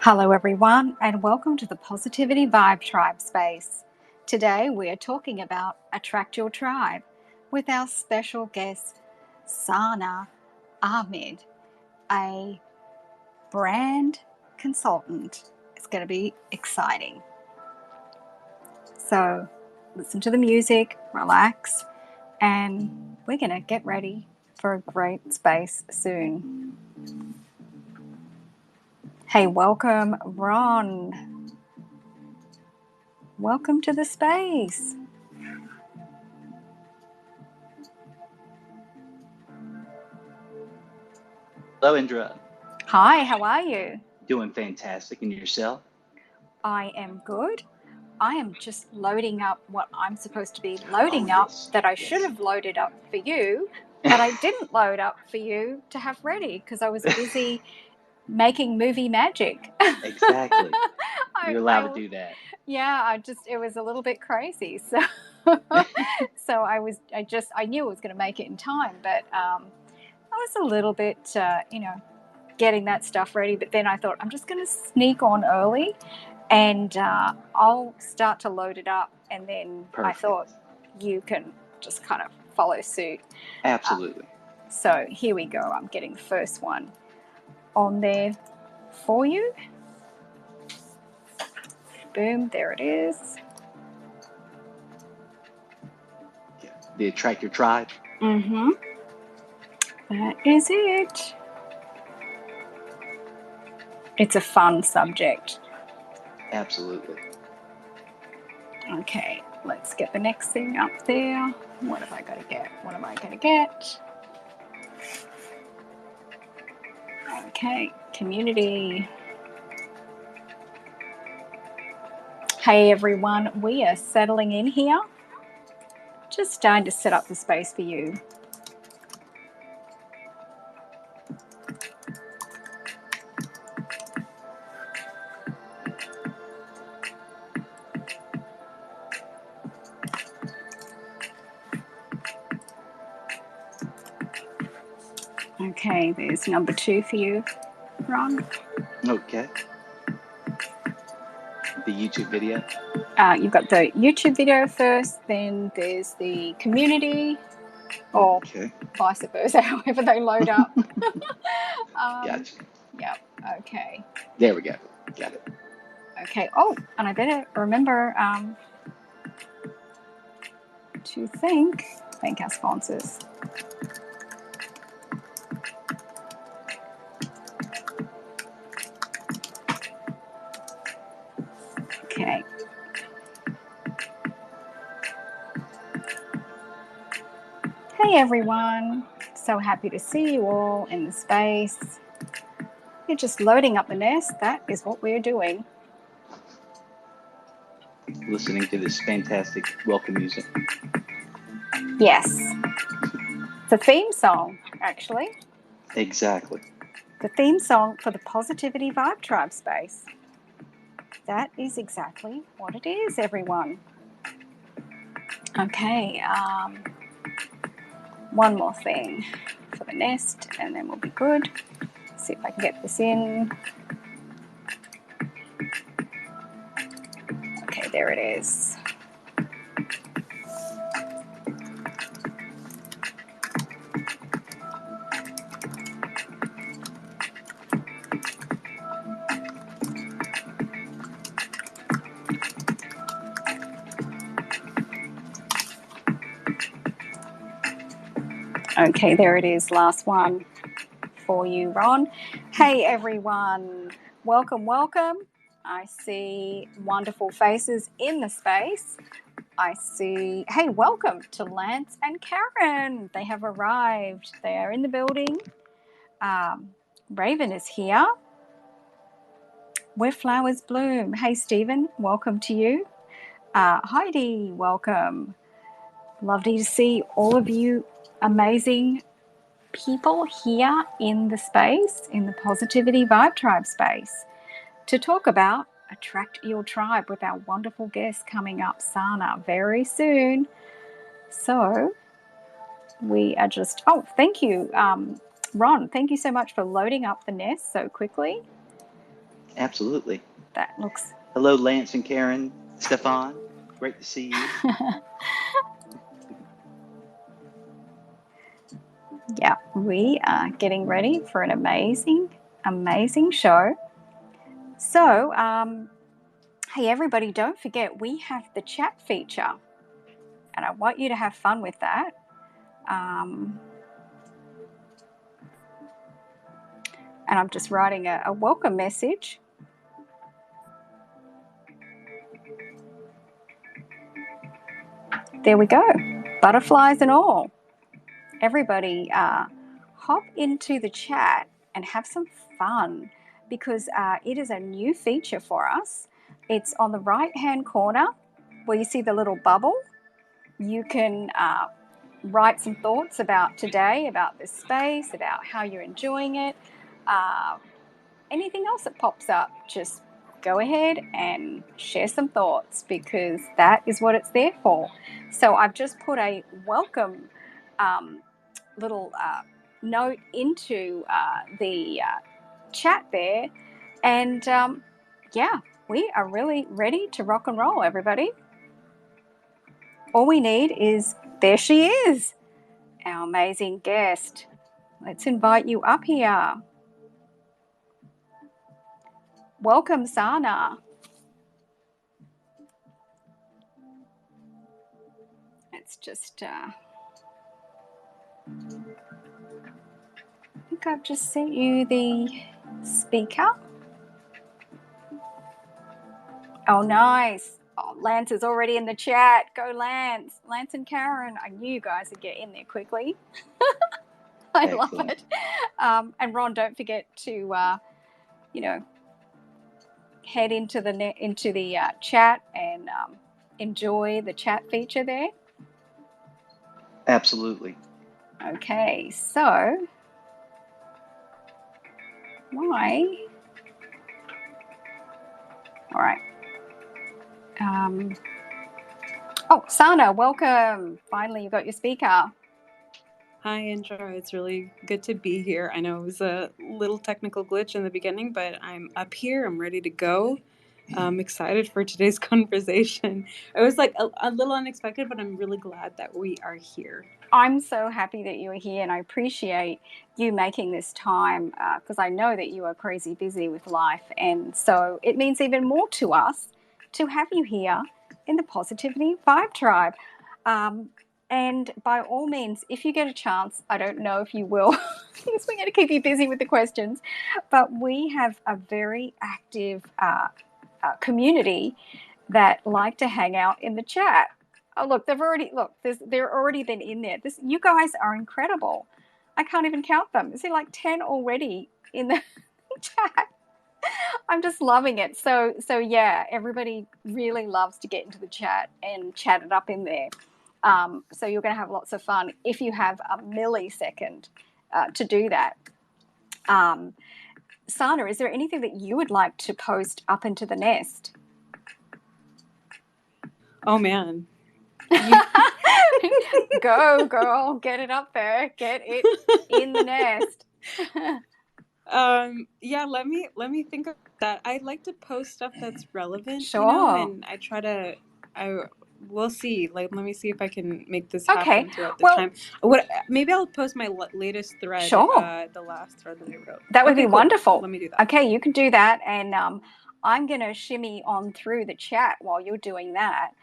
Hello, everyone, and welcome to the Positivity Vibe Tribe space. Today, we are talking about Attract Your Tribe with our special guest, Sana Ahmed, a brand consultant. It's going to be exciting. So, listen to the music, relax, and we're going to get ready for a great space soon. Hey, welcome, Ron. Welcome to the space. Hello, Indra. Hi, how are you? Doing fantastic. And yourself? I am good. I am just loading up what I'm supposed to be loading up Yes. that I should have loaded up for you, but I didn't load up for you to have ready because I was busy making movie magic. Exactly. You're allowed to do that. Yeah, it was a little bit crazy. So, so I knew I was going to make it in time, but I was a little bit, getting that stuff ready. But then I thought I'm just going to sneak on early, and I'll start to load it up, and then Perfect. I thought you can just kind of follow suit. Absolutely. So here we go. I'm getting the first one on there for you. Boom, there it is. Yeah. The Attract Your Tribe. Mm-hmm. That is it. It's a fun subject. Absolutely. Okay, let's get the next thing up there. What have I got to get? What am I going to get? Okay, community. Hey everyone, we are settling in here. Just starting to set up the space for you. Okay, there's number 2 for you, Ron. Okay. The YouTube video. You've got the YouTube video first, then there's the community, or vice versa, however they load up. Gotcha. Yep, okay. There we go. Got it. Okay, oh, and I better remember to thank our sponsors. Okay. Hey everyone, so happy to see you all in the space. You're just loading up the nest. That is what we're doing. Listening to this fantastic welcome music. Yes. The theme song, actually. Exactly. The theme song for the Positivity Vibe Tribe space. That is exactly what it is, everyone. Okay, one more thing for the nest, and then we'll be good. See if I can get this in. Okay, there it is. Okay, there it is. Last one for you, Ron. Hey, everyone. Welcome, welcome. I see wonderful faces in the space. I see, hey, welcome to Lance and Karen. They have arrived. They are in the building. Raven is here. Where flowers bloom. Hey, Stephen, welcome to you. Heidi, welcome. Lovely to see all of you amazing people here in the space, in the Positivity Vibe Tribe space, to talk about Attract Your Tribe with our wonderful guest coming up, Sana, very soon. So we are just, thank you, Ron. Thank you so much for loading up the nest so quickly. Absolutely. That looks... Hello, Lance and Karen. Stefan, great to see you. Yeah, we are getting ready for an amazing, amazing show. So, hey, everybody, don't forget we have the chat feature, and I want you to have fun with that. And I'm just writing a welcome message. There we go. Butterflies and all. Everybody, hop into the chat and have some fun, because it is a new feature for us. It's on the right-hand corner where you see the little bubble. You can write some thoughts about today, about this space, about how you're enjoying it. Anything else that pops up, just go ahead and share some thoughts, because that is what it's there for. So I've just put a welcome little note into the chat there. And yeah, we are really ready to rock and roll, everybody. All we need is, there she is, our amazing guest. Let's invite you up here. Welcome, Sana. It's just, I think I've just sent you the speaker. Oh, nice. Oh, Lance is already in the chat. Go, Lance. Lance and Karen. I knew you guys would get in there quickly. I love it. And Ron, don't forget to, head into the chat and enjoy the chat feature there. Absolutely. Okay, so why? All right. Oh, Sana, welcome. Finally, you got your speaker. Hi, Indra. It's really good to be here. I know it was a little technical glitch in the beginning, but I'm up here. I'm ready to go. I'm excited for today's conversation. It was like a little unexpected, but I'm really glad that we are here. I'm so happy that you are here, and I appreciate you making this time, because I know that you are crazy busy with life, and so it means even more to us to have you here in the Positivity Vibe Tribe. And by all means, if you get a chance, I don't know if you will, because we're going to keep you busy with the questions, but we have a very active community that like to hang out in the chat. Oh, look, they're already been in there. You guys are incredible. I can't even count them. Is there like 10 already in the chat? I'm just loving it. So yeah, everybody really loves to get into the chat and chat it up in there. So you're going to have lots of fun if you have a millisecond to do that. Sana, is there anything that you would like to post up into the nest? Oh, man. Go, girl, get it up there. Get it in the nest. Yeah, let me think of that. I like to post stuff that's relevant, Sure. and we'll see. Like, let me see if I can make this happen throughout the time. Maybe I'll post my latest thread. Sure. The last thread that I wrote. That would be cool. wonderful. Let me do that. Okay, you can do that, and I'm going to shimmy on through the chat while you're doing that.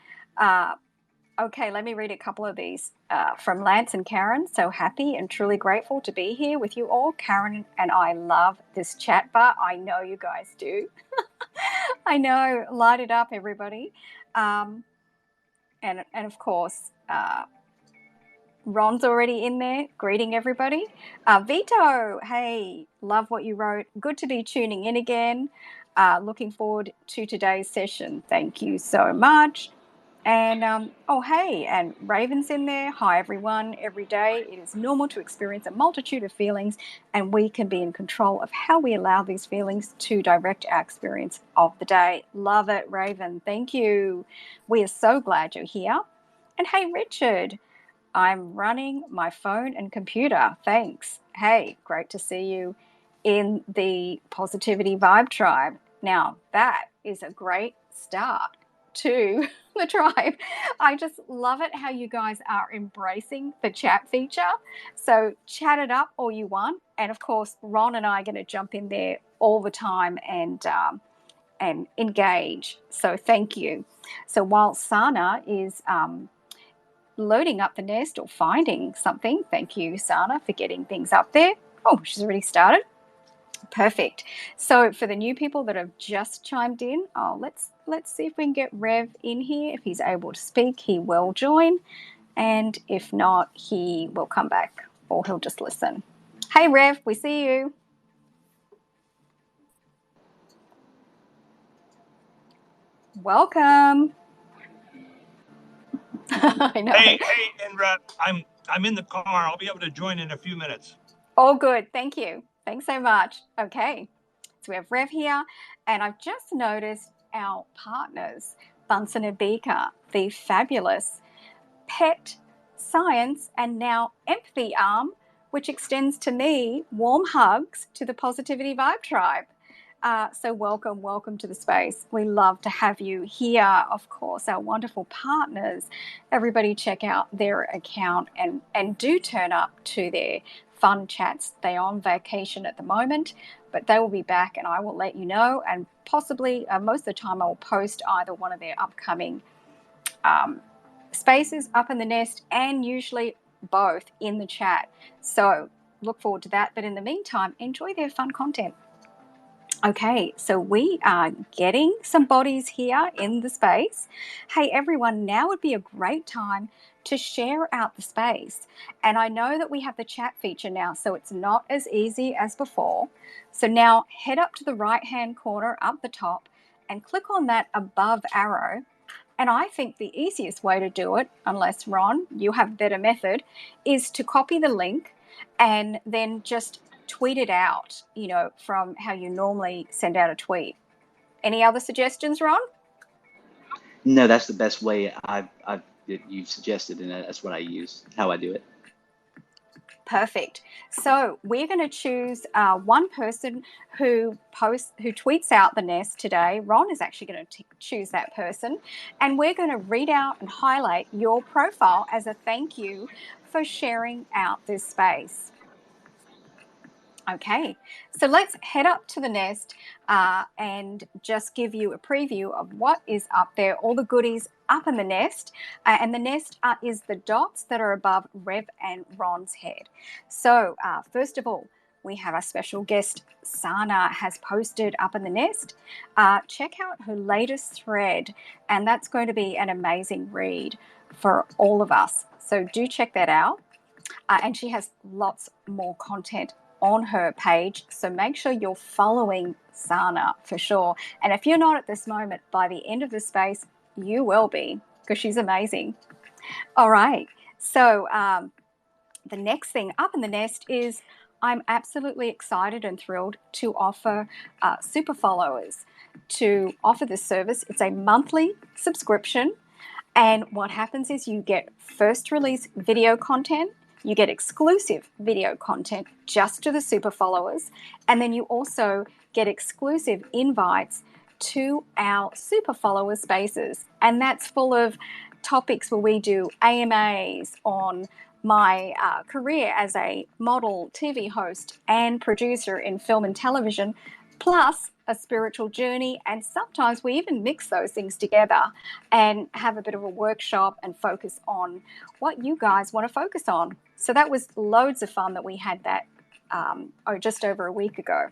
Okay, let me read a couple of these from Lance and Karen. So happy and truly grateful to be here with you all. Karen and I love this chat bar. I know you guys do. I know. Light it up, everybody. And of course, Ron's already in there. Greeting everybody. Vito, hey, love what you wrote. Good to be tuning in again. Looking forward to today's session. Thank you so much. And, oh, hey, and Raven's in there. Hi, everyone. Every day it is normal to experience a multitude of feelings, and we can be in control of how we allow these feelings to direct our experience of the day. Love it, Raven. Thank you. We are so glad you're here. And, hey, Richard, I'm running my phone and computer. Thanks. Hey, great to see you in the Positivity Vibe Tribe. Now, that is a great start to the tribe. I just love it how you guys are embracing the chat feature. So chat it up all you want. And of course, Ron and I are going to jump in there all the time and engage. So thank you. So while Sana is loading up the nest or finding something, thank you, Sana, for getting things up there. Oh, she's already started. Perfect. So for the new people that have just chimed in, let's see if we can get Rev in here. If he's able to speak, he will join. And if not, he will come back or he'll just listen. Hey, Rev, we see you. Welcome. I know. Hey, Indra, I'm in the car. I'll be able to join in a few minutes. All good. Thank you. Thanks so much. Okay. So we have Rev here, and I've just noticed our partners, Bunsen and Beaker, the fabulous Pet Science and now Empathy arm, which extends to me warm hugs to the Positivity Vibe Tribe. So welcome to the space. We love to have you here. Of course, our wonderful partners. Everybody check out their account and do turn up to their fun chats. They're on vacation at the moment, but they will be back and I will let you know. And possibly most of the time I will post either one of their upcoming spaces up in the nest and usually both in the chat. So look forward to that. But in the meantime, enjoy their fun content. Okay, so we are getting some bodies here in the space. Hey, everyone, now would be a great time to share out the space. And I know that we have the chat feature now, so it's not as easy as before. So now head up to the right-hand corner up the top and click on that above arrow. And I think the easiest way to do it, unless Ron, you have a better method, is to copy the link and then just tweet it out, from how you normally send out a tweet. Any other suggestions, Ron? No, that's the best way you've suggested, and that's what I use, how I do it. Perfect. So we're going to choose one person who tweets out the nest today. Ron is actually going to choose that person, and we're going to read out and highlight your profile as a thank you for sharing out this space. Okay, so let's head up to the nest and just give you a preview of what is up there, all the goodies up in the nest. And the nest is the dots that are above Rev and Ron's head. So first of all, we have a special guest, Sana, has posted up in the nest. Check out her latest thread, and that's going to be an amazing read for all of us. So do check that out. And she has lots more content on her page, so make sure you're following Sana for sure. And if you're not at this moment, by the end of the space, you will be, because she's amazing. All right, so the next thing up in the nest is I'm absolutely excited and thrilled to offer super followers to offer this service. It's a monthly subscription, and what happens is you get first release video content. You get exclusive video content just to the super followers, and then you also get exclusive invites to our super follower spaces, and that's full of topics where we do AMAs on my career as a model, TV host, and producer in film and television, plus a spiritual journey, and sometimes we even mix those things together and have a bit of a workshop and focus on what you guys want to focus on. So that was loads of fun that we had that just over a week ago.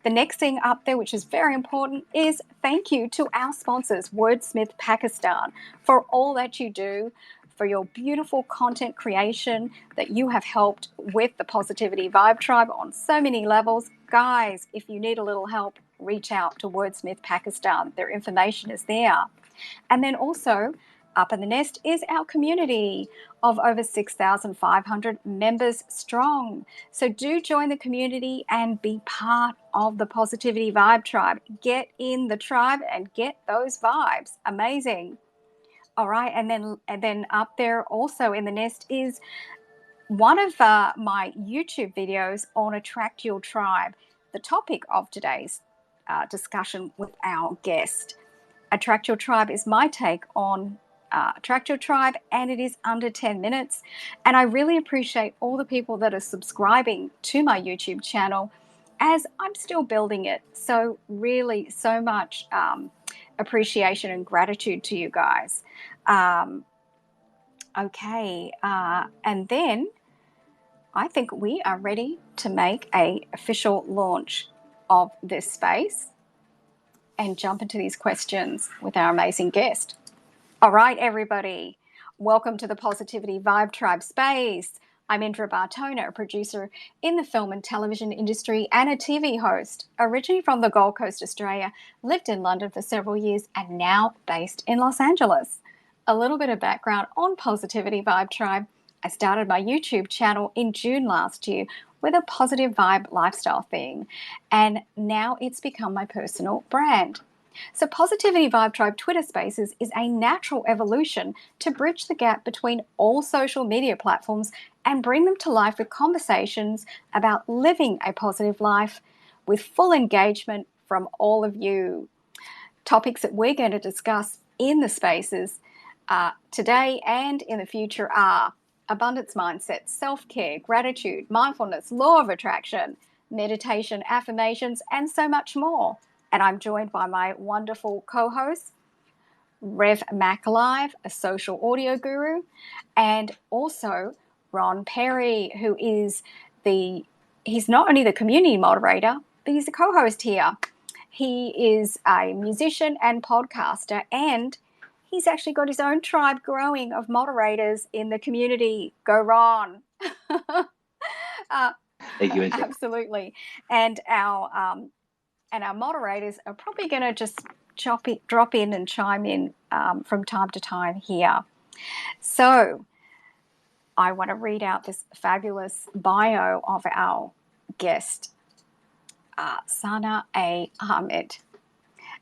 The next thing up there, which is very important, is thank you to our sponsors, Wordsmith Pakistan, for all that you do, for your beautiful content creation that you have helped with the Positivity Vibe Tribe on so many levels. Guys, if you need a little help, reach out to Wordsmith Pakistan. Their information is there. And then also, up in the nest is our community of over 6,500 members strong. So do join the community and be part of the Positivity Vibe Tribe. Get in the tribe and get those vibes. Amazing. All right, and then up there also in the nest is one of my YouTube videos on Attract Your Tribe. The topic of today's discussion with our guest. Attract Your Tribe is my take on Attract Your Tribe, and it is under 10 minutes. And I really appreciate all the people that are subscribing to my YouTube channel as I'm still building it. So really, so much appreciation and gratitude to you guys. Okay, and then I think we are ready to make an official launch of this space and jump into these questions with our amazing guest. All right, everybody, welcome to the Positivity Vibe Tribe space. I'm Indra Bartona, a producer in the film and television industry and a TV host. Originally from the Gold Coast, Australia, lived in London for several years and now based in Los Angeles. A little bit of background on Positivity Vibe Tribe. I started my YouTube channel in June last year with a positive vibe lifestyle theme, and now it's become my personal brand. So Positivity Vibe Tribe Twitter Spaces is a natural evolution to bridge the gap between all social media platforms and bring them to life with conversations about living a positive life with full engagement from all of you. Topics that we're going to discuss in the spaces today and in the future are abundance mindset, self-care, gratitude, mindfulness, law of attraction, meditation, affirmations, and so much more. And I'm joined by my wonderful co-host, Rev MacLive, a social audio guru, and also Ron Perry, who is he's not only the community moderator, but he's a co-host here. He is a musician and podcaster, and he's actually got his own tribe growing of moderators in the community. Go Ron. Thank you, Indra. Absolutely. And our moderators are probably going to just drop in and chime in from time to time here. So I want to read out this fabulous bio of our guest, Sana A. Ahmed.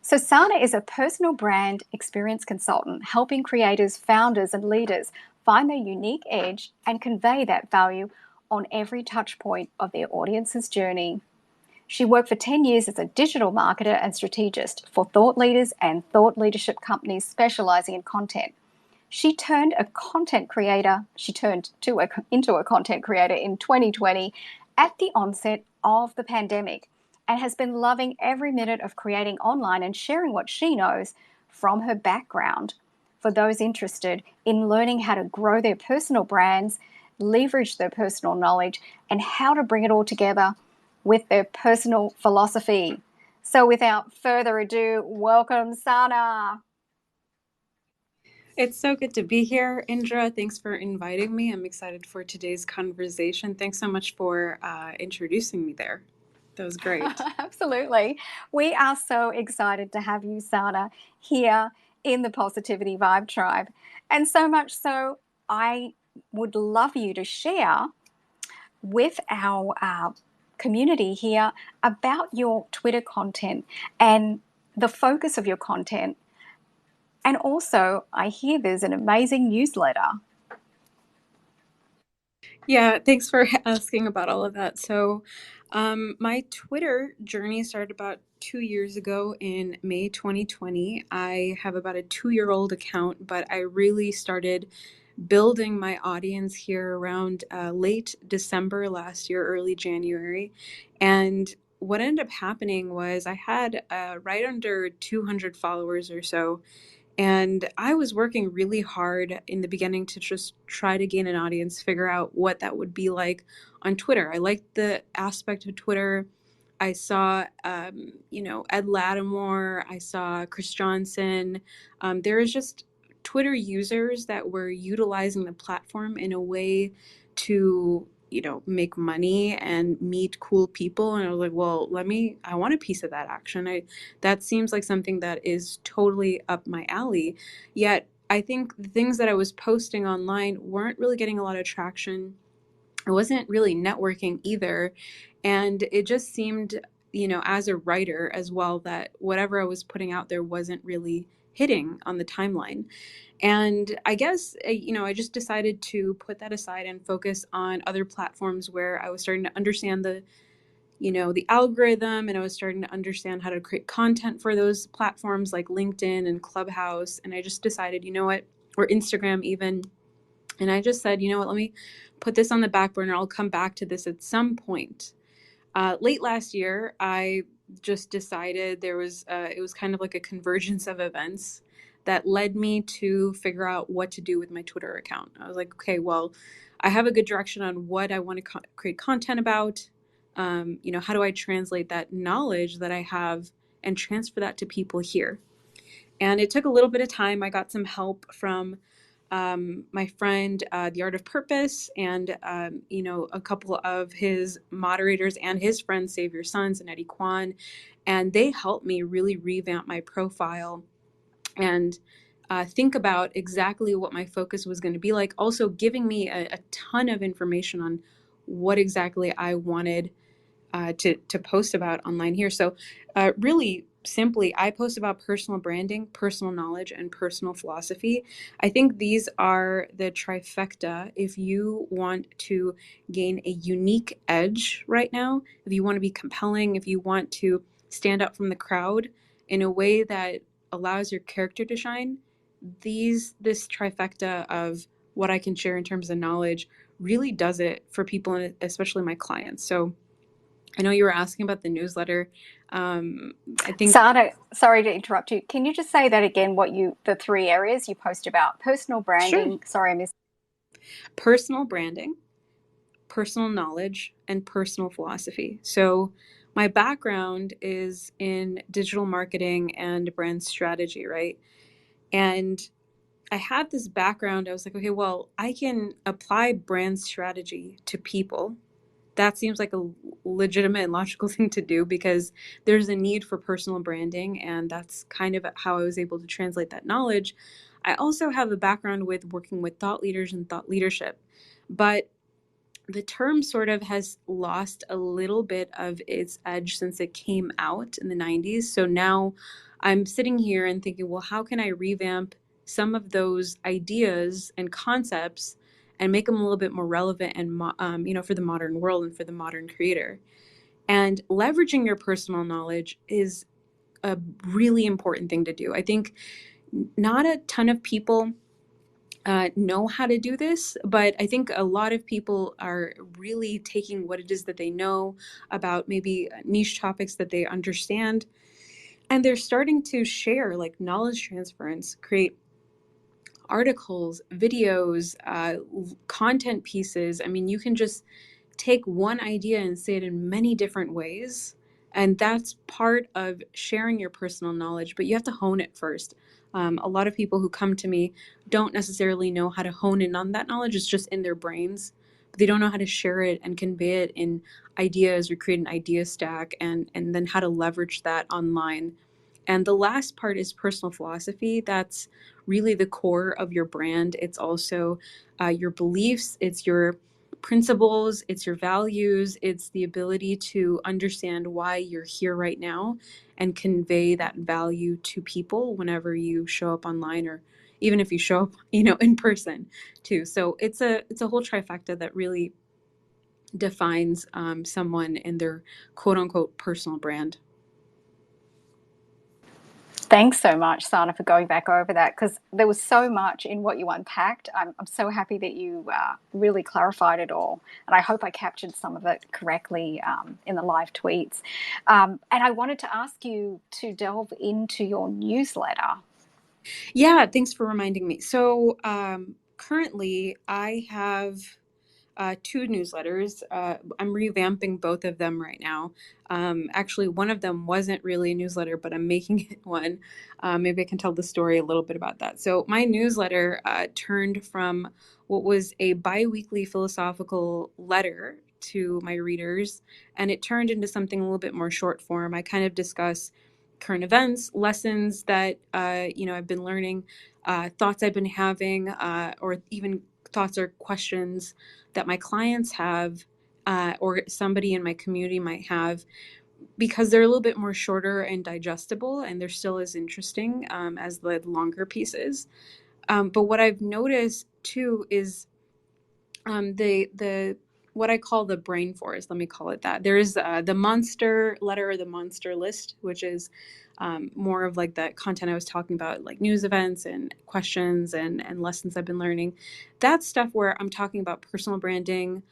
So Sana is a personal brand experience consultant, helping creators, founders, and leaders find their unique edge and convey that value on every touch point of their audience's journey. She worked for 10 years as a digital marketer and strategist for thought leaders and thought leadership companies specializing in content. She turned into a content creator in 2020 at the onset of the pandemic, and has been loving every minute of creating online and sharing what she knows from her background for those interested in learning how to grow their personal brands, leverage their personal knowledge, and how to bring it all together with their personal philosophy. So without further ado, welcome, Sana. It's so good to be here, Indra. Thanks for inviting me. I'm excited for today's conversation. Thanks so much for introducing me there. That was great. Absolutely. We are so excited to have you, Sana, here in the Positivity Vibe Tribe. And so much so, I would love you to share with our community here about your Twitter content and the focus of your content. And also, I hear there's an amazing newsletter. Yeah, thanks for asking about all of that. So my Twitter journey started about 2 years ago in May 2020. I have about a 2-year-old account, but I really started building my audience here around late December last year, early January. And what ended up happening was I had right under 200 followers or so. And I was working really hard in the beginning to just try to gain an audience, figure out what that would be like on Twitter. I liked the aspect of Twitter. I saw, Ed Lattimore. I saw Chris Johnson. There was just Twitter users that were utilizing the platform in a way to, make money and meet cool people. And I was like, well, I want a piece of that action. That seems like something that is totally up my alley. Yet I think the things that I was posting online weren't really getting a lot of traction. I wasn't really networking either. And it just seemed, as a writer as well, that whatever I was putting out there wasn't really hitting on the timeline. And I guess, I just decided to put that aside and focus on other platforms where I was starting to understand the the algorithm, and I was starting to understand how to create content for those platforms like LinkedIn and Clubhouse. And I just decided, or Instagram even. And I just said, let me put this on the back burner. I'll come back to this at some point. Late last year, I just decided it was kind of like a convergence of events that led me to figure out what to do with my Twitter account. I was like, okay, well, I have a good direction on what I want to create content about. How do I translate that knowledge that I have and transfer that to people here? And it took a little bit of time. I got some help from my friend, The Art of Purpose, and, a couple of his moderators and his friends, Save Your Sons and Eddie Kwan. And they helped me really revamp my profile and think about exactly what my focus was going to be like. Also giving me a ton of information on what exactly I wanted to post about online here. So really simply, I post about personal branding, personal knowledge, and personal philosophy. I think these are the trifecta if you want to gain a unique edge right now, if you want to be compelling, if you want to stand out from the crowd in a way that allows your character to shine. This trifecta of what I can share in terms of knowledge really does it for people, and especially my clients. So I know you were asking about the newsletter. I think Sana, sorry to interrupt you. Can you just say that again? The three areas you post about: personal sure. branding. Sorry, I missed. Personal branding, personal knowledge, and personal philosophy. So my background is in digital marketing and brand strategy, right? And I had this background. I was like, okay, well, I can apply brand strategy to people. That seems like a legitimate and logical thing to do because there's a need for personal branding, and that's kind of how I was able to translate that knowledge. I also have a background with working with thought leaders and thought leadership, but the term sort of has lost a little bit of its edge since it came out in the 90s. So now I'm sitting here and thinking, well, how can I revamp some of those ideas and concepts and make them a little bit more relevant and for the modern world and for the modern creator? And leveraging your personal knowledge is a really important thing to do. I think not a ton of people know how to do this, but I think a lot of people are really taking what it is that they know about maybe niche topics that they understand, and they're starting to share like knowledge transference, create articles, videos, content pieces. I mean, you can just take one idea and say it in many different ways. And that's part of sharing your personal knowledge, but you have to hone it first. A lot of people who come to me don't necessarily know how to hone in on that knowledge. It's just in their brains, but they don't know how to share it and convey it in ideas or create an idea stack and then how to leverage that online. And the last part is personal philosophy. That's really the core of your brand. It's also your beliefs, it's your principles, it's your values, it's the ability to understand why you're here right now and convey that value to people whenever you show up online or even if you show up, in person too. So it's a whole trifecta that really defines someone in their quote unquote personal brand. Thanks so much, Sana, for going back over that, because there was so much in what you unpacked. I'm so happy that you really clarified it all, and I hope I captured some of it correctly in the live tweets. And I wanted to ask you to delve into your newsletter. Yeah, thanks for reminding me. So currently I have two newsletters. I'm revamping both of them right now. Actually, one of them wasn't really a newsletter, but I'm making it one. Maybe I can tell the story a little bit about that. So my newsletter turned from what was a bi-weekly philosophical letter to my readers, and it turned into something a little bit more short form. I kind of discuss current events, lessons that I've been learning, thoughts I've been having, or even thoughts or questions that my clients have or somebody in my community might have, because they're a little bit more shorter and digestible, and they're still as interesting as the longer pieces. But what I've noticed too is the what I call the brain forest. Let me call it that. There's the monster letter or the monster list, which is more of like that content I was talking about, like news events and questions and lessons I've been learning. That's stuff where I'm talking about personal branding,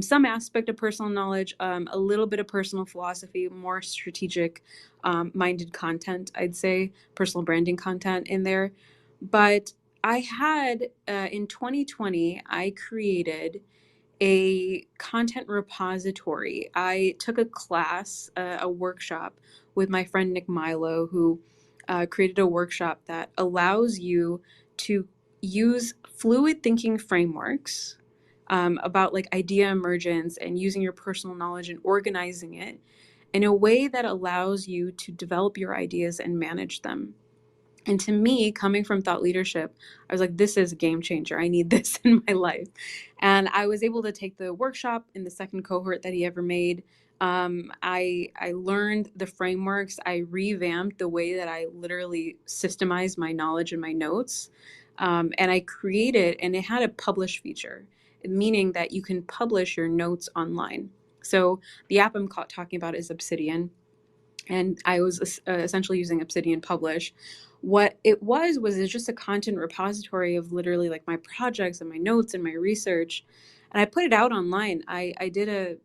some aspect of personal knowledge, a little bit of personal philosophy, more strategic minded content, I'd say, personal branding content in there. But I had in 2020, I created a content repository. I took a class, a workshop with my friend Nick Milo, who created a workshop that allows you to use fluid thinking frameworks about like idea emergence and using your personal knowledge and organizing it in a way that allows you to develop your ideas and manage them. And to me, coming from thought leadership, I was like, this is a game changer. I need this in my life. And I was able to take the workshop in the second cohort that he ever made. I learned the frameworks. I revamped the way that I literally systemized my knowledge and my notes. And I created, and it had a publish feature, meaning that you can publish your notes online. So the app I'm talking about is Obsidian. And I was essentially using Obsidian Publish. What it was it's just a content repository of literally like my projects and my notes and my research. And I put it out online. I did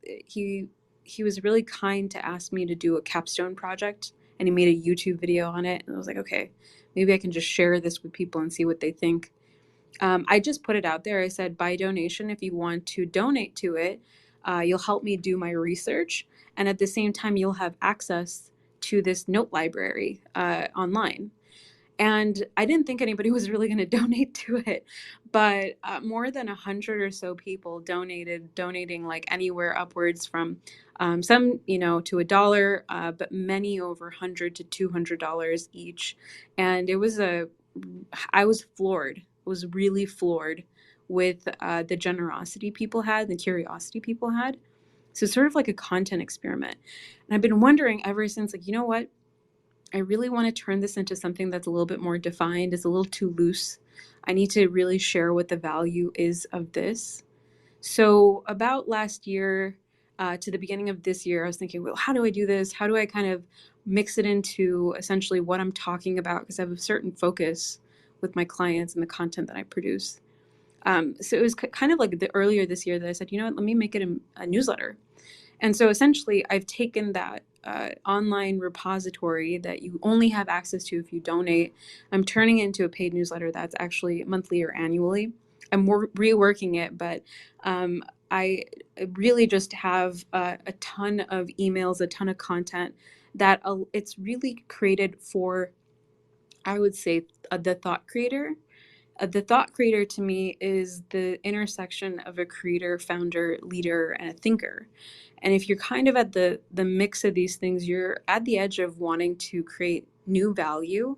he was really kind to ask me to do a capstone project, and he made a YouTube video on it. And I was like, okay, maybe I can just share this with people and see what they think. I just put it out there. I said, by donation, if you want to donate to it, you'll help me do my research. And at the same time, you'll have access to this note library online. And I didn't think anybody was really going to donate to it, but more than 100 or so people donating like anywhere upwards from some, to $1, but many over $100 to $200 each. And I was floored. I was really floored with the generosity people had, the curiosity people had. So sort of like a content experiment. And I've been wondering ever since, like, you know what? I really want to turn this into something that's a little bit more defined. It's a little too loose. I need to really share what the value is of this. So about last year to the beginning of this year, I was thinking, well, how do I do this? How do I kind of mix it into essentially what I'm talking about? Because I have a certain focus with my clients and the content that I produce. So it was kind of like earlier this year that I said, you know what, let me make it a newsletter. And so essentially, I've taken that online repository that you only have access to if you donate. I'm turning it into a paid newsletter that's actually monthly or annually. I'm reworking it, but I really just have a ton of emails, a ton of content that it's really created for, I would say, the thought creator. The thought creator to me is the intersection of a creator, founder, leader, and a thinker. And if you're kind of at the mix of these things, you're at the edge of wanting to create new value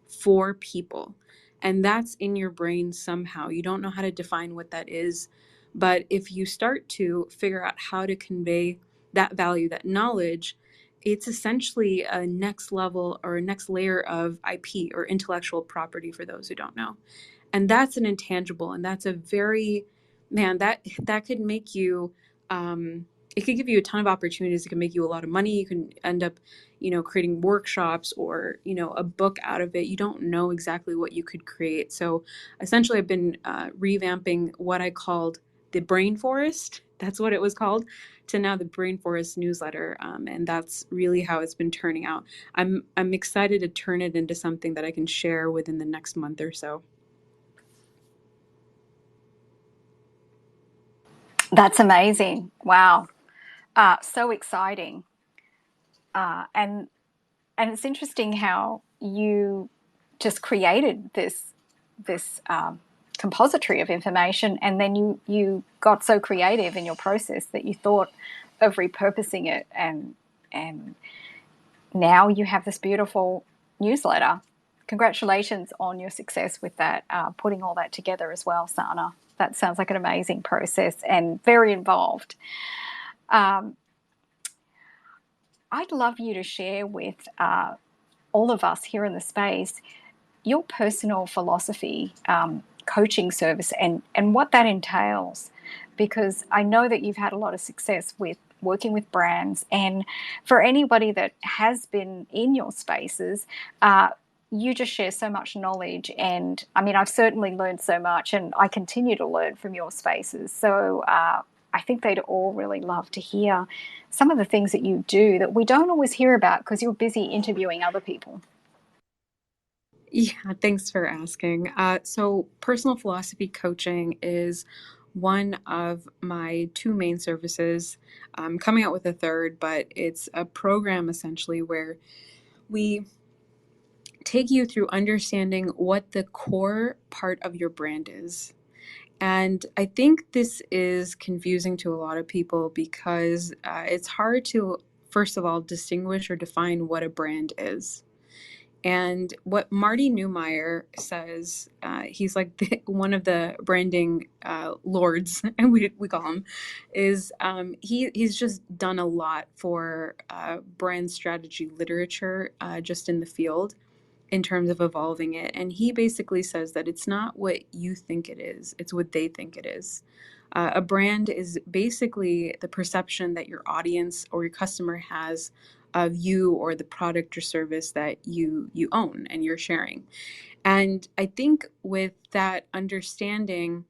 for people. And that's in your brain somehow. You don't know how to define what that is. But if you start to figure out how to convey that value, that knowledge, it's essentially a next level or a next layer of IP or intellectual property for those who don't know. And that's an intangible, and that's a very, man, that could make you, it could give you a ton of opportunities. It can make you a lot of money. You can end up, creating workshops or, a book out of it. You don't know exactly what you could create. So essentially I've been revamping what I called the Brain Forest. That's what it was called, to now the Brain Forest newsletter. And that's really how it's been turning out. I'm excited to turn it into something that I can share within the next month or so. That's amazing. Wow. So exciting. And it's interesting how you just created this compository of information, and then you got so creative in your process that you thought of repurposing it, and now you have this beautiful newsletter. Congratulations on your success with that, putting all that together as well, Sana. That sounds like an amazing process and very involved. I'd love you to share with all of us here in the space your personal philosophy, coaching service, and what that entails. because I know that you've had a lot of success with working with brands. And for anybody that has been in your spaces, you just share so much knowledge. And I mean, I've certainly learned so much, and I continue to learn from your spaces. So I think they'd all really love to hear some of the things that you do that we don't always hear about because you're busy interviewing other people. Yeah, thanks for asking. So personal philosophy coaching is one of my two main services. I'm coming out with a third, but it's a program essentially where we take you through understanding what the core part of your brand is. And I think this is confusing to a lot of people because it's hard to, first of all, distinguish or define what a brand is. And what Marty Neumeyer says, he's like one of the branding lords, and we call him, is he's just done a lot for brand strategy literature just in the field in terms of evolving it. And he basically says that it's not what you think it is, it's what they think it is. A brand is basically the perception that your audience or your customer has of you or the product or service that you own and you're sharing. And I think with that understanding,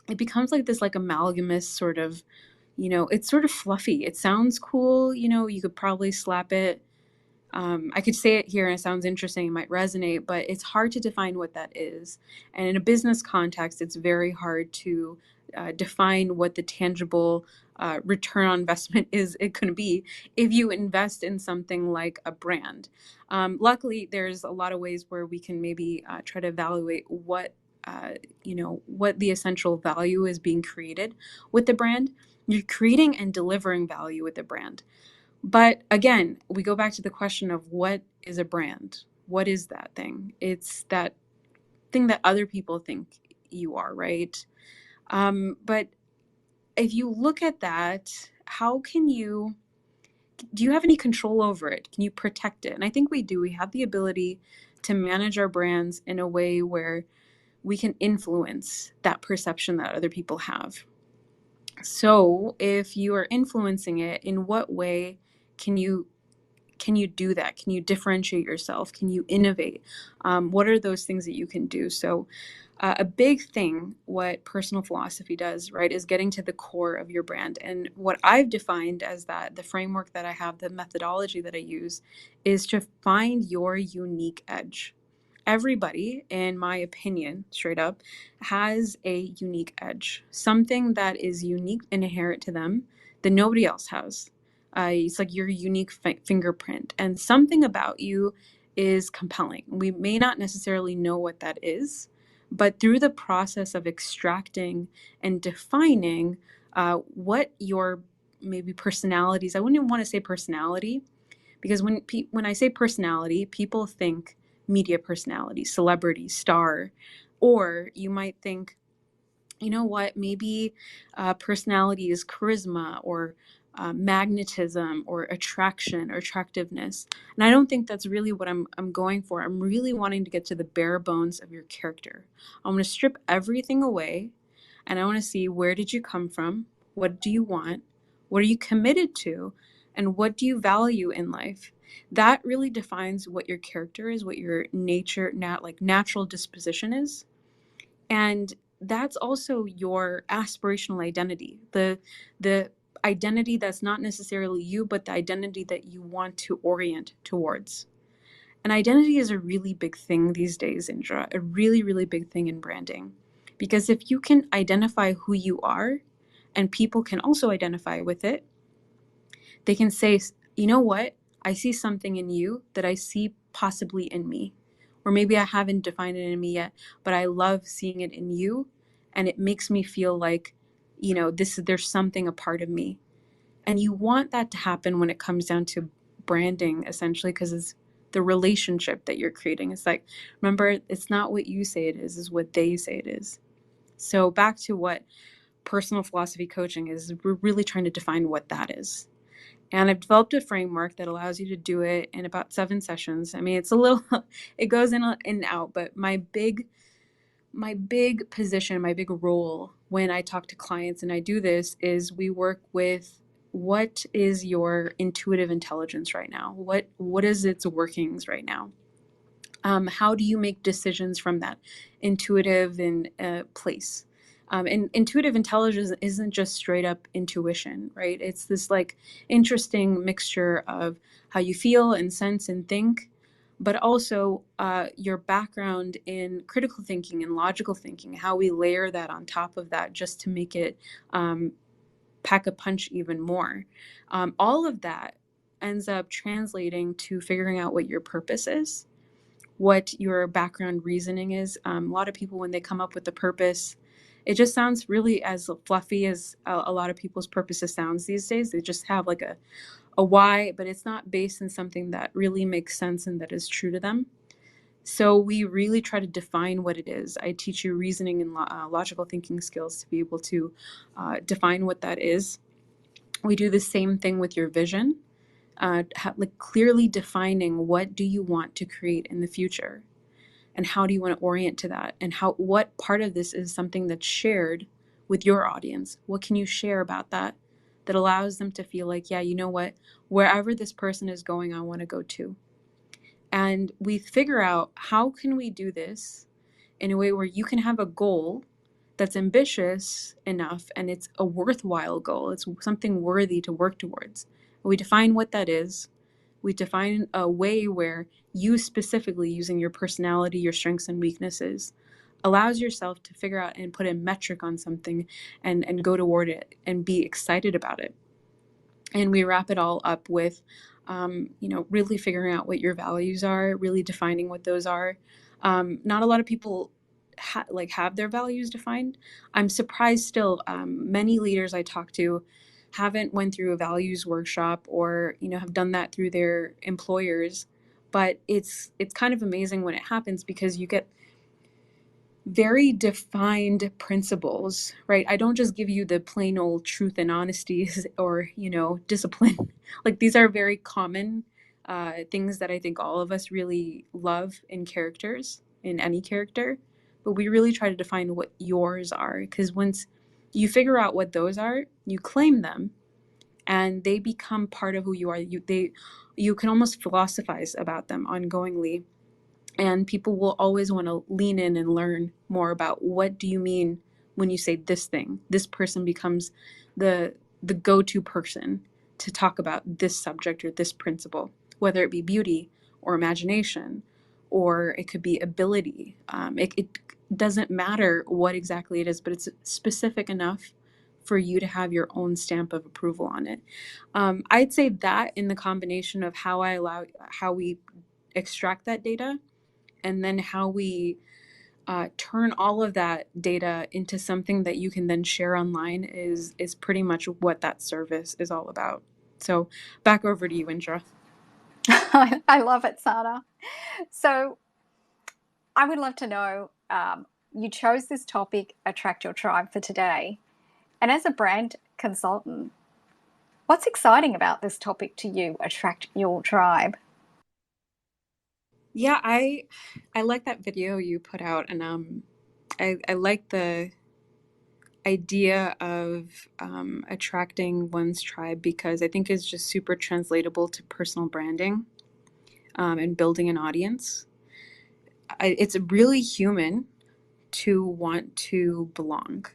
it becomes like this like amalgamous sort of, it's sort of fluffy. It sounds cool, you could probably slap it. I could say it here and it sounds interesting, it might resonate, but it's hard to define what that is. And in a business context, it's very hard to define what the tangible return on investment is it going to be if you invest in something like a brand. Luckily, there's a lot of ways where we can maybe try to evaluate what what the essential value is being created with the brand. You're creating and delivering value with the brand. But again, we go back to the question of what is a brand? What is that thing? It's that thing that other people think you are, right? But if you look at that, do you have any control over it? Can you protect it? And I think we do. We have the ability to manage our brands in a way where we can influence that perception that other people have. So if you are influencing it, in what way can you do that? Can you differentiate yourself? Can you innovate? What are those things that you can do? So a big thing, what personal philosophy does, right, is getting to the core of your brand. And what I've defined as that, the framework that I have, the methodology that I use, is to find your unique edge. Everybody, in my opinion, straight up, has a unique edge, something that is unique and inherent to them that nobody else has. It's like your unique fingerprint, and something about you is compelling. We may not necessarily know what that is, but through the process of extracting and defining what your maybe personalities, I wouldn't even want to say personality, because when I say personality, people think media personality, celebrity, star, or you might think, you know what, maybe personality is charisma or magnetism or attraction or attractiveness. And I don't think that's really what I'm going for. I'm really wanting to get to the bare bones of your character. I'm going to strip everything away and I want to see, where did you come from? What do you want? What are you committed to? And what do you value in life? That really defines what your character is, what your natural disposition is. And that's also your aspirational identity, the identity that's not necessarily you, but the identity that you want to orient towards. And identity is a really big thing these days, Indra, a really, really big thing in branding. Because if you can identify who you are and people can also identify with it, they can say, you know what, I see something in you that I see possibly in me. Or maybe I haven't defined it in me yet, but I love seeing it in you. And it makes me feel like, there's something a part of me. And you want that to happen when it comes down to branding, essentially, because it's the relationship that you're creating. It's like, remember, it's not what you say it is what they say it is. So back to what personal philosophy coaching is, we're really trying to define what that is. And I've developed a framework that allows you to do it in about 7 sessions. I mean, it's a little, it goes in and out, but my big position, my big role when I talk to clients and I do this is we work with what is your intuitive intelligence right now? What is its workings right now? How do you make decisions from that intuitive and place? And intuitive intelligence isn't just straight up intuition, right? It's this like interesting mixture of how you feel and sense and think, but also your background in critical thinking and logical thinking, how we layer that on top of that just to make it pack a punch even more. All of that ends up translating to figuring out what your purpose is, what your background reasoning is. A lot of people, when they come up with a purpose, it just sounds really as fluffy as a lot of people's purposes sounds these days. They just have like a why, but it's not based in something that really makes sense and that is true to them. So we really try to define what it is. I teach you reasoning and logical thinking skills to be able to define what that is. We do the same thing with your vision. Like clearly defining what do you want to create in the future and how do you want to orient to that, and what part of this is something that's shared with your audience. What can you share about that allows them to feel like, yeah, you know what, wherever this person is going, I want to go too. And we figure out how can we do this in a way where you can have a goal that's ambitious enough and it's a worthwhile goal. It's something worthy to work towards. We define what that is. We define a way where you specifically, using your personality, your strengths and weaknesses, allows yourself to figure out and put a metric on something and go toward it and be excited about it. And we wrap it all up with, really figuring out what your values are, really defining what those are. Not a lot of people have their values defined. I'm surprised still. Many leaders I talk to haven't went through a values workshop or have done that through their employers. But it's kind of amazing when it happens because you get very defined principles, right? I don't just give you the plain old truth and honesty or, discipline. Like these are very common things that I think all of us really love in characters, in any character. But we really try to define what yours are, because once you figure out what those are, you claim them and they become part of who you are. You can almost philosophize about them ongoingly. And people will always want to lean in and learn more about what do you mean when you say this thing. This person becomes the go-to person to talk about this subject or this principle, whether it be beauty or imagination, or it could be ability. It doesn't matter what exactly it is, but it's specific enough for you to have your own stamp of approval on it. I'd say that in the combination of how we extract that data, and then how we turn all of that data into something that you can then share online is pretty much what that service is all about. So back over to you, Indra. I love it, Sana. So I would love to know, you chose this topic, Attract Your Tribe, for today. And as a brand consultant, what's exciting about this topic to you, Attract Your Tribe? Yeah, I like that video you put out, and I like the idea of attracting one's tribe, because I think it's just super translatable to personal branding and building an audience. It's really human to want to belong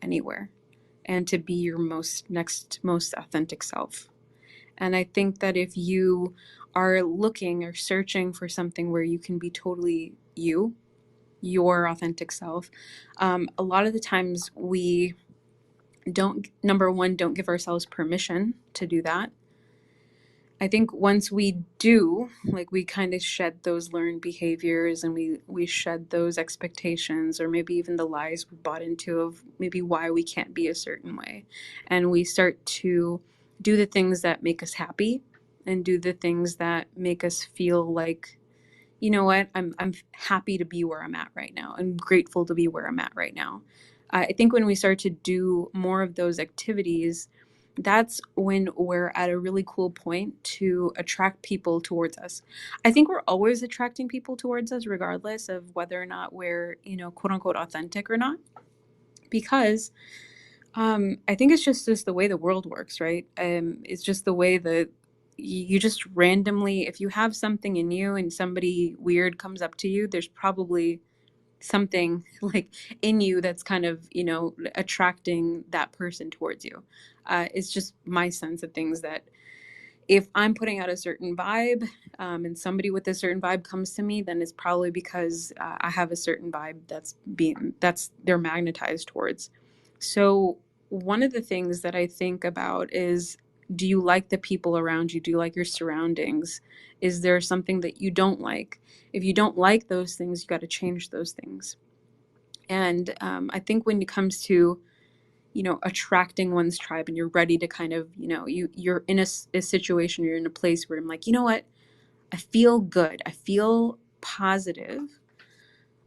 anywhere and to be your most authentic self. And I think that if you are looking or searching for something where you can be totally your authentic self, a lot of the times we don't give ourselves permission to do that. I think once we do, like, we kind of shed those learned behaviors and we shed those expectations, or maybe even the lies we bought into of maybe why we can't be a certain way. And we start to do the things that make us happy and do the things that make us feel like, you know what, I'm happy to be where I'm at right now. I'm grateful to be where I'm at right now. I think when we start to do more of those activities, that's when we're at a really cool point to attract people towards us. I think we're always attracting people towards us, regardless of whether or not we're, quote unquote, authentic or not. because I think it's just the way the world works, right? It's just the way that you just randomly, if you have something in you and somebody weird comes up to you, there's probably something like in you that's kind of, attracting that person towards you. It's just my sense of things that if I'm putting out a certain vibe, and somebody with a certain vibe comes to me, then it's probably because I have a certain vibe that's they're magnetized towards. So one of the things that I think about is, do you like the people around you? Do you like your surroundings? Is there something that you don't like? If you don't like those things, you got to change those things. And I think when it comes to attracting one's tribe, and you're ready to kind of, you're in a situation, you're in a place where I'm like, you know what, I feel good, I feel positive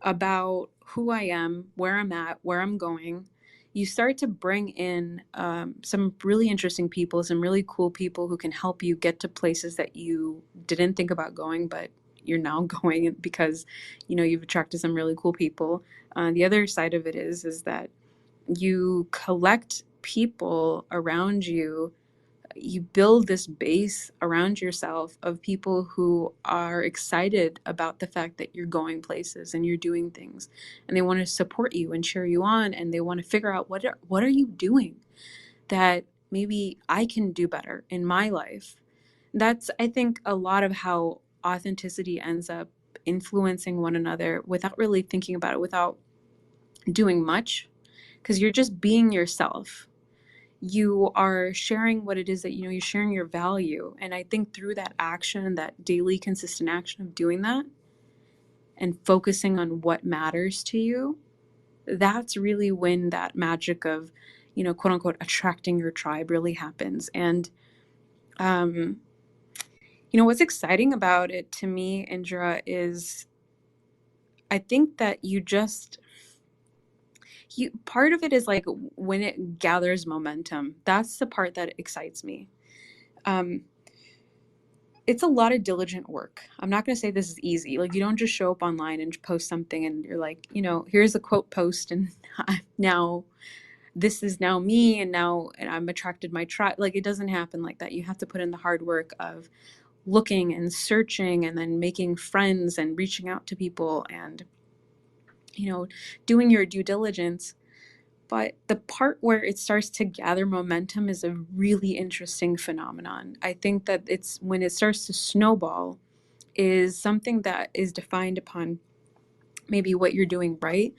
about who I am, where I'm at, where I'm going. You start to bring in some really interesting people, some really cool people who can help you get to places that you didn't think about going, but you're now going because you've attracted some really cool people. The other side of it is that you collect people around you. You build this base around yourself of people who are excited about the fact that you're going places and you're doing things, and they want to support you and cheer you on, and they want to figure out what are you doing that maybe I can do better in my life. That's, I think, a lot of how authenticity ends up influencing one another without really thinking about it, without doing much, because you're just being yourself. You are sharing what it is that you're sharing your value. And I think through that action, that daily consistent action of doing that and focusing on what matters to you, that's really when that magic of, quote unquote, attracting your tribe really happens. And what's exciting about it to me, Indra, is I think that part of it is like when it gathers momentum. That's the part that excites me. It's a lot of diligent work. I'm not going to say this is easy. Like, you don't just show up online and post something and you're like, here's a quote post, and now this is now me, and I'm attracted my tribe. Like, it doesn't happen like that. You have to put in the hard work of looking and searching and then making friends and reaching out to people and, doing your due diligence. But the part where it starts to gather momentum is a really interesting phenomenon. I think that it's when it starts to snowball is something that is defined upon maybe what you're doing right,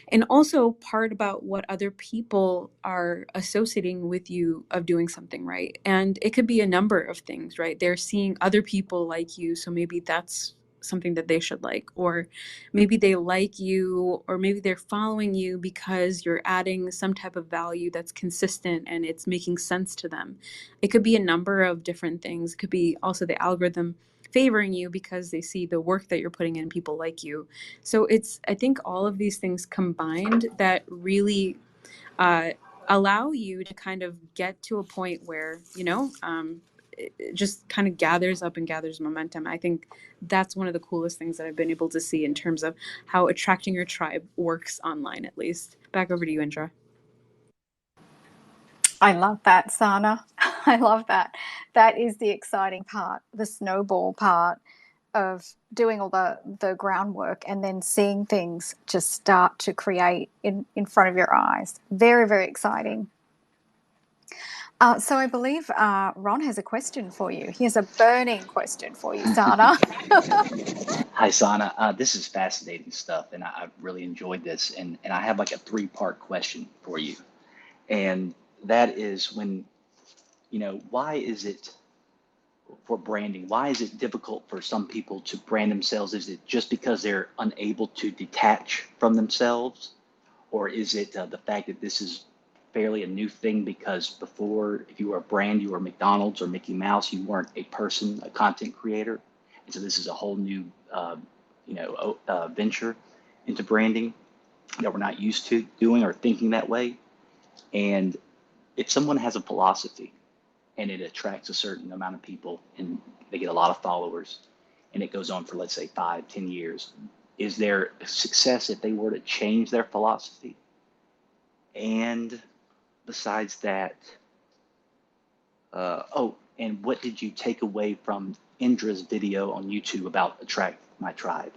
and also part about what other people are associating with you of doing something right. And it could be a number of things, right? They're seeing other people like you, so maybe that's something that they should like, or maybe they like you, or maybe they're following you because you're adding some type of value that's consistent and it's making sense to them. It could be a number of different things. It could be also the algorithm favoring you because they see the work that you're putting in, people like you. So I think all of these things combined that really allow you to kind of get to a point where, it just kind of gathers up and gathers momentum. I think that's one of the coolest things that I've been able to see in terms of how attracting your tribe works online, at least. Back over to you, Indra. I love that, Sana. I love that. That is the exciting part, the snowball part of doing all the groundwork and then seeing things just start to create in front of your eyes. Very, very exciting. So I believe Ron has a question for you. He has a burning question for you, Sana. Hi, Sana. This is fascinating stuff, and I've really enjoyed this. And I have like a three-part question for you. And that is why is it for branding? Why is it difficult for some people to brand themselves? Is it just because they're unable to detach from themselves? Or is it the fact that this is fairly a new thing because before, if you were a brand, you were McDonald's or Mickey Mouse, you weren't a person, a content creator. And so this is a whole new, venture into branding that we're not used to doing or thinking that way. And if someone has a philosophy and it attracts a certain amount of people and they get a lot of followers and it goes on for, let's say, 5-10 years, is there success if they were to change their philosophy? And besides that, and what did you take away from Indra's video on YouTube about Attract My Tribe?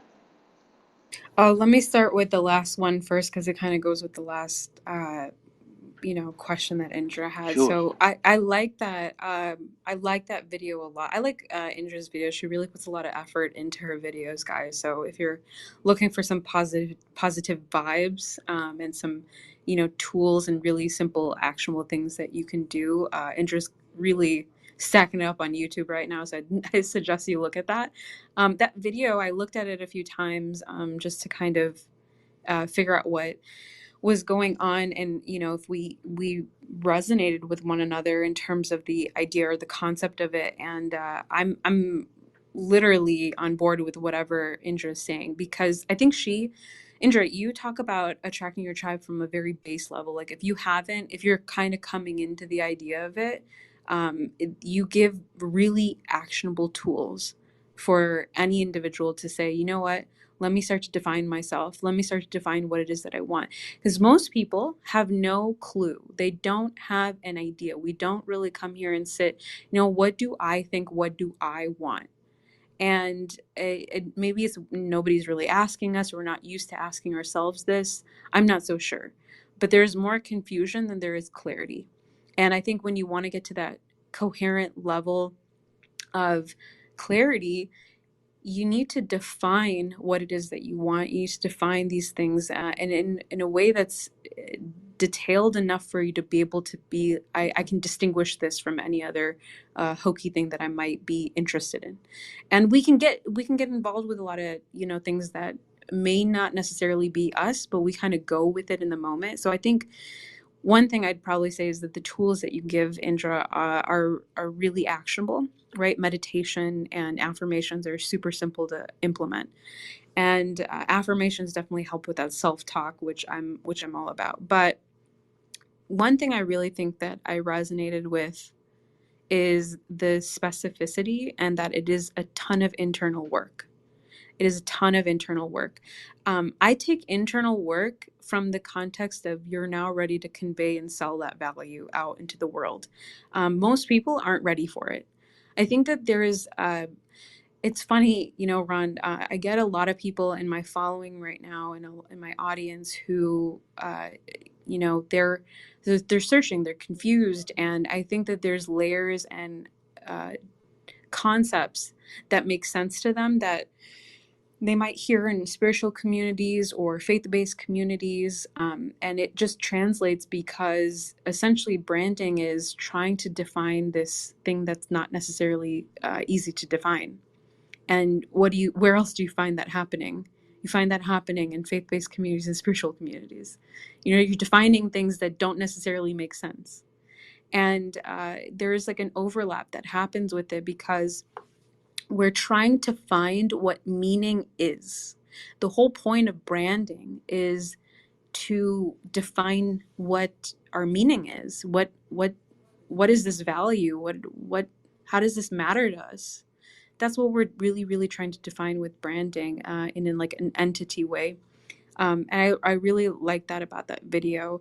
Oh, let me start with the last one first because it kind of goes with the last question that Indra had. Sure. So I like that. I like that video a lot. I like Indra's video. She really puts a lot of effort into her videos, guys. So if you're looking for some positive vibes, and some tools and really simple actionable things that you can do, Indra's really stacking it up on YouTube right now. So I suggest you look at that. That video, I looked at it a few times, just to kind of figure out what was going on, and if we resonated with one another in terms of the idea or the concept of it. And I'm literally on board with whatever Indra is saying, because I think Indra, you talk about attracting your tribe from a very base level. Like if you're kind of coming into the idea of it, you give really actionable tools for any individual to say, you know what, let me start to define myself. Let me start to define what it is that I want. Because most people have no clue. They don't have an idea. We don't really come here and sit, what do I think? What do I want? And maybe it's nobody's really asking us. Or we're not used to asking ourselves this. I'm not so sure. But there's more confusion than there is clarity. And I think when you want to get to that coherent level of clarity, you need to define what it is that you want. You need to define these things, and in a way that's detailed enough for you to be able to be, I can distinguish this from any other hokey thing that I might be interested in. And we can get involved with a lot of things that may not necessarily be us, but we kind of go with it in the moment. So I think one thing I'd probably say is that the tools that you give, Indra, are really actionable, right? Meditation and affirmations are super simple to implement, and affirmations definitely help with that self-talk, which I'm all about. But one thing I really think that I resonated with is the specificity, and that it is a ton of internal work. It is a ton of internal work. I take internal work from the context of you're now ready to convey and sell that value out into the world. Most people aren't ready for it. I think that there is, it's funny, Ron, I get a lot of people in my following right now, and in my audience who, they're searching, they're confused. And I think that there's layers and concepts that make sense to them that they might hear in spiritual communities or faith-based communities, and it just translates because essentially branding is trying to define this thing that's not necessarily easy to define. And where else do you find that happening? You find that happening in faith-based communities and spiritual communities. You're defining things that don't necessarily make sense, and there's like an overlap that happens with it because we're trying to find what meaning is. The whole point of branding is to define what our meaning is. What is this value? What how does this matter to us? That's what we're really, really trying to define with branding, in like an entity way. And I really like that about that video,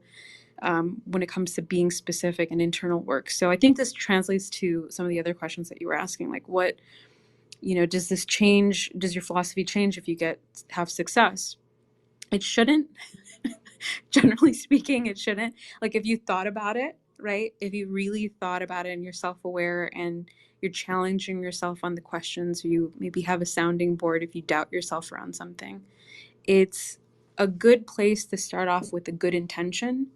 when it comes to being specific and internal work. So I think this translates to some of the other questions that you were asking, like what, does this change? Does your philosophy change if you have success? It shouldn't. Generally speaking, it shouldn't. Like if you thought about it, right? If you really thought about it and you're self-aware and you're challenging yourself on the questions, you maybe have a sounding board if you doubt yourself around something. It's a good place to start off with a good intention.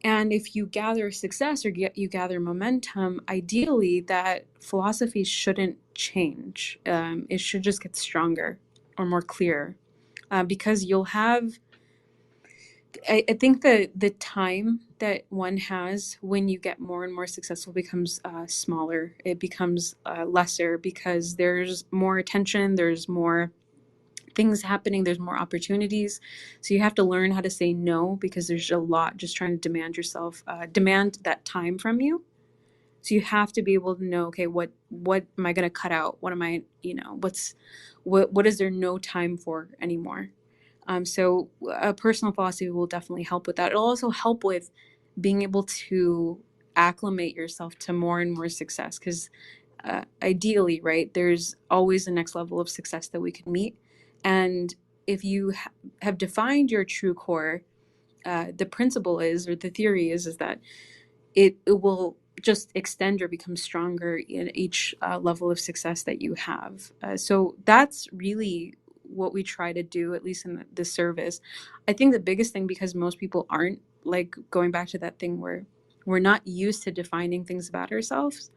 And if you gather success or you gather momentum, ideally that philosophy shouldn't change. It should just get stronger or more clear, because you'll have, I think the time that one has when you get more and more successful becomes smaller. It becomes lesser because there's more attention, there's more things happening, there's more opportunities. So you have to learn how to say no, because there's a lot just trying to demand that time from you. So you have to be able to know, okay, what am I going to cut out? What am I, what is there no time for anymore? So a personal philosophy will definitely help with that. It'll also help with being able to acclimate yourself to more and more success, because ideally, right, there's always the next level of success that we can meet. And if you have defined your true core, the principle is, or the theory is that it will just extend or become stronger in each level of success that you have. So that's really what we try to do, at least in the service. I think the biggest thing, because most people aren't, like, going back to that thing where we're not used to defining things about ourselves.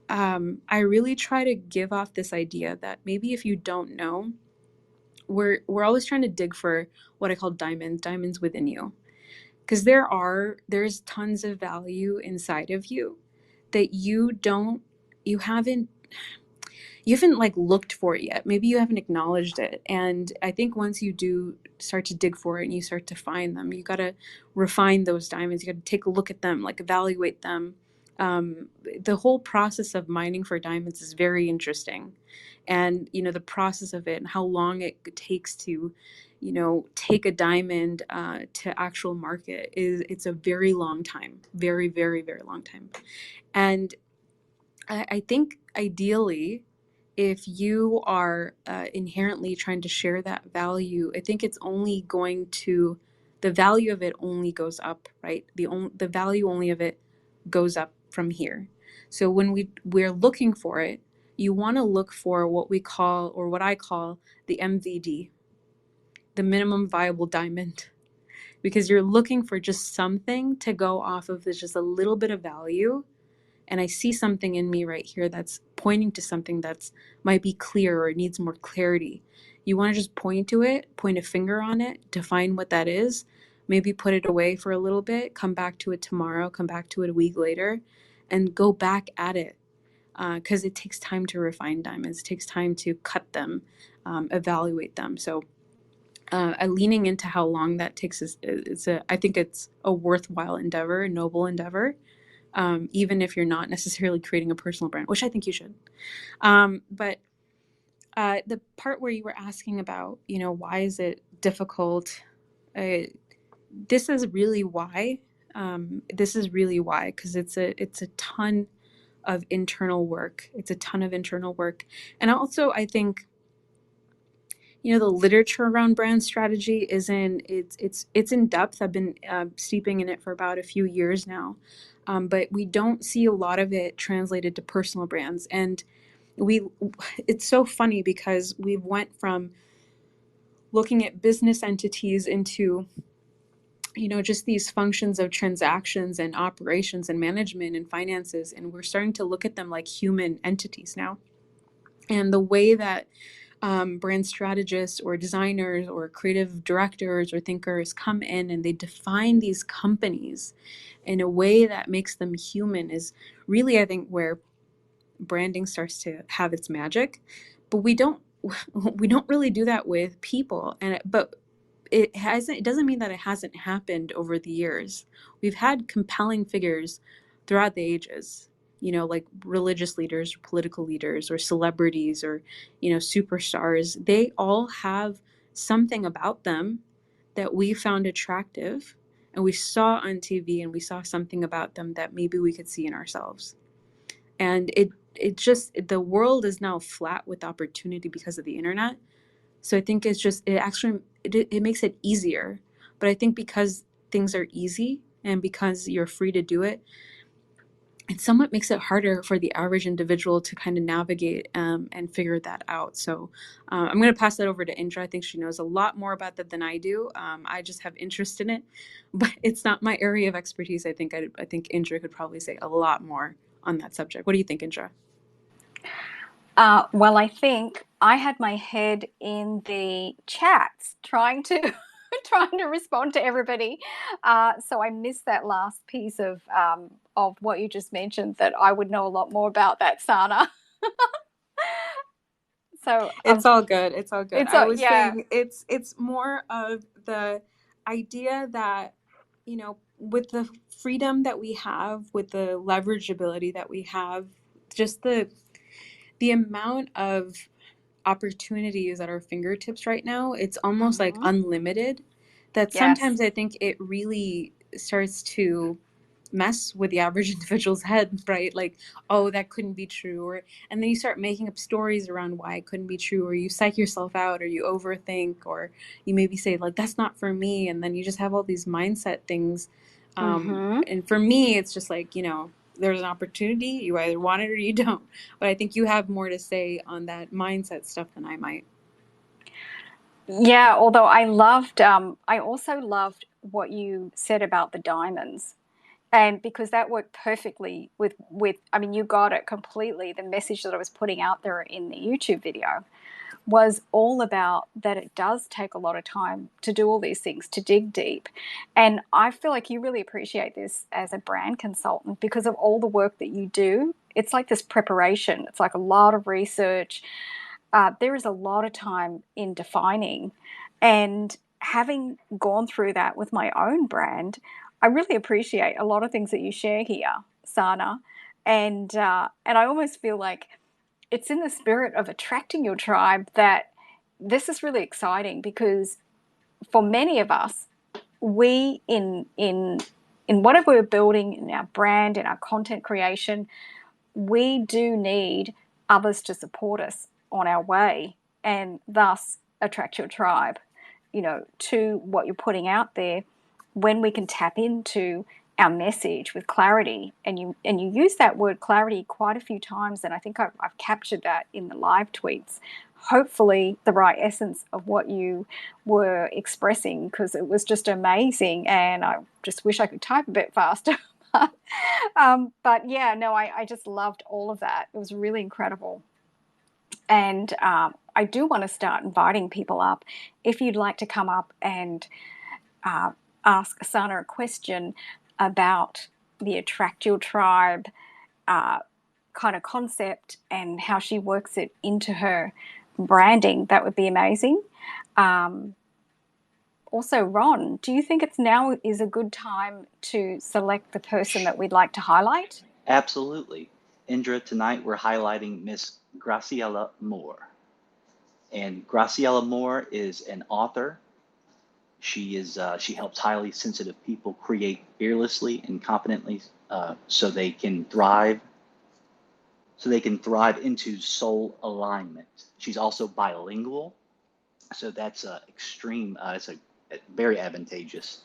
I really try to give off this idea that maybe if you don't know, we're always trying to dig for what I call diamonds within you, because there's tons of value inside of you that you haven't like looked for it yet. Maybe you haven't acknowledged it. And I think once you do start to dig for it and you start to find them, you got to refine those diamonds. You got to take a look at them, like evaluate them. The whole process of mining for diamonds is very interesting. And, the process of it and how long it takes to, take a diamond to actual market it's a very long time, very, very, very long time. And I think ideally, if you are inherently trying to share that value, I think it's only going to, the value of it only goes up, right? The value only of it goes up from here. So when we're looking for it, you want to look for what we call, or what I call, the MVD, the minimum viable diamond, because you're looking for just something to go off of that's just a little bit of value. And I see something in me right here that's pointing to something that's might be clear or needs more clarity. You want to just point to it, point a finger on it, define what that is, maybe put it away for a little bit, come back to it tomorrow, come back to it a week later, and go back at it. Because it takes time to refine diamonds, it takes time to cut them, evaluate them. So leaning into how long that takes I think it's a worthwhile endeavor, a noble endeavor. Even if you're not necessarily creating a personal brand, which I think you should. But the part where you were asking about, why is it difficult? This is really why. Because it's a ton of internal work. It's a ton of internal work, and also I think, the literature around brand strategy it's in depth. I've been steeping in it for about a few years now, but we don't see a lot of it translated to personal brands. And it's so funny because we went from looking at business entities into, just these functions of transactions and operations and management and finances, and we're starting to look at them like human entities now. And the way that brand strategists or designers or creative directors or thinkers come in and they define these companies in a way that makes them human is really, I think, where branding starts to have its magic. But we don't really do that with people. But it doesn't mean that it hasn't happened over the years. We've had compelling figures throughout the ages, like religious leaders or political leaders or celebrities or, superstars. They all have something about them that we found attractive and we saw on TV, and we saw something about them that maybe we could see in ourselves. And the world is now flat with opportunity because of the internet. So I think it makes it easier. But I think because things are easy and because you're free to do it, it somewhat makes it harder for the average individual to kind of navigate and figure that out. So I'm going to pass that over to Indra. I think she knows a lot more about that than I do. I just have interest in it, but it's not my area of expertise. I think Indra could probably say a lot more on that subject. What do you think, Indra? Well, I think I had my head in the chats trying to respond to everybody, so I missed that last piece of what you just mentioned. That I would know a lot more about that, Sana. So it's all good. It's all good. I was yeah. saying it's more of the idea that, with the freedom that we have, with the leverageability that we have, just the amount of opportunities at our fingertips right now. It's almost like Mm-hmm. unlimited, that Yes. sometimes I think it really starts to mess with the average individual's head, right? Like, oh, that couldn't be true. And then you start making up stories around why it couldn't be true, or you psych yourself out, or you overthink, or you maybe say, like, that's not for me. And then you just have all these mindset things. Mm-hmm. And for me, it's just like, there's an opportunity. You either want it or you don't. But I think you have more to say on that mindset stuff than I might. Yeah, although I also loved what you said about the diamonds. And because that worked perfectly with, I mean, you got it completely. The message that I was putting out there in the YouTube video was all about that it does take a lot of time to do all these things, to dig deep. And I feel like you really appreciate this as a brand consultant because of all the work that you do. It's like this preparation. It's like a lot of research. There is a lot of time in defining. And having gone through that with my own brand, I really appreciate a lot of things that you share here, Sana. And I almost feel like it's in the spirit of attracting your tribe that this is really exciting because for many of us, we in whatever we're building in our brand, in our content creation, we do need others to support us on our way and thus attract your tribe, to what you're putting out there. When we can tap into our message with clarity, and you use that word clarity quite a few times, and I think I've captured that in the live tweets. Hopefully the right essence of what you were expressing, because it was just amazing, and I just wish I could type a bit faster. But yeah, no, I just loved all of that. It was really incredible. And I do want to start inviting people up. If you'd like to come up and ask Sana a question about the Attract Your Tribe kind of concept and how she works it into her branding, that would be amazing. Also, Ron, do you think it's now is a good time to select the person that we'd like to highlight? Absolutely. Indra, tonight we're highlighting Miss Graciela Moore. And Graciela Moore is an author. She helps highly sensitive people create fearlessly and confidently so they can thrive into soul alignment. She's also bilingual, so that's it's very advantageous.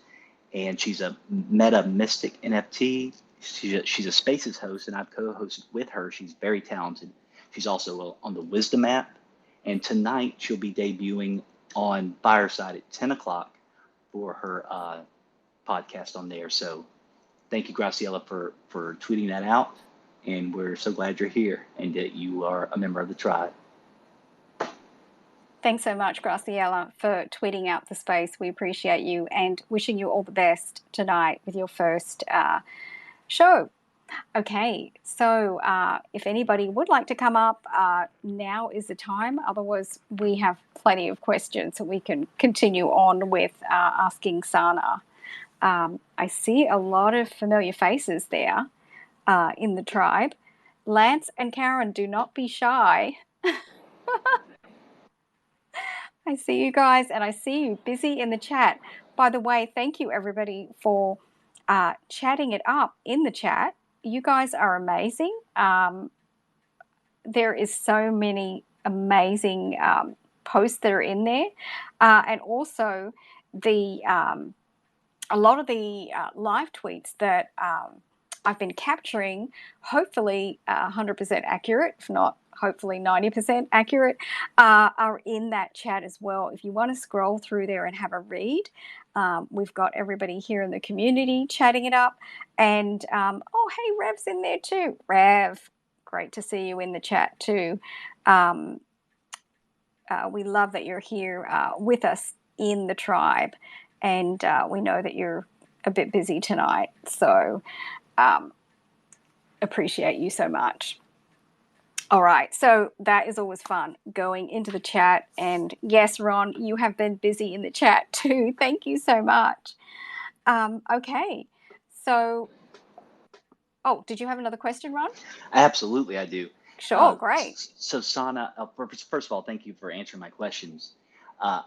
And she's a Meta Mystic NFT. She's a Spaces host, and I've co-hosted with her. She's very talented. She's also on the Wisdom app. And tonight she'll be debuting on Fireside at 10 o'clock for her podcast on there. So thank you, Graciela, for tweeting that out. And we're so glad you're here and that you are a member of the tribe. Thanks so much, Graciela, for tweeting out the space. We appreciate you and wishing you all the best tonight with your first show. Okay, so if anybody would like to come up, now is the time. Otherwise, we have plenty of questions so we can continue on with asking Sana. I see a lot of familiar faces there in the tribe. Lance and Karen, do not be shy. I see you guys, and I see you busy in the chat. By the way, thank you everybody for chatting it up in the chat. You guys are amazing. There is so many amazing posts that are in there, and also the a lot of the live tweets that I've been capturing, hopefully 100% accurate, if not hopefully 90% accurate, are in that chat as well. If you want to scroll through there and have a read, we've got everybody here in the community chatting it up. And, oh, hey, Rev's in there too. Rev, great to see you in the chat too. We love that you're here with us in the tribe. And we know that you're a bit busy tonight. So appreciate you so much. All right, so that is always fun, going into the chat. And yes, Ron, you have been busy in the chat too. Thank you so much. Okay, so, oh, did you have another question, Ron? Absolutely, I do. Sure, great. So Sana, first of all, thank you for answering my questions.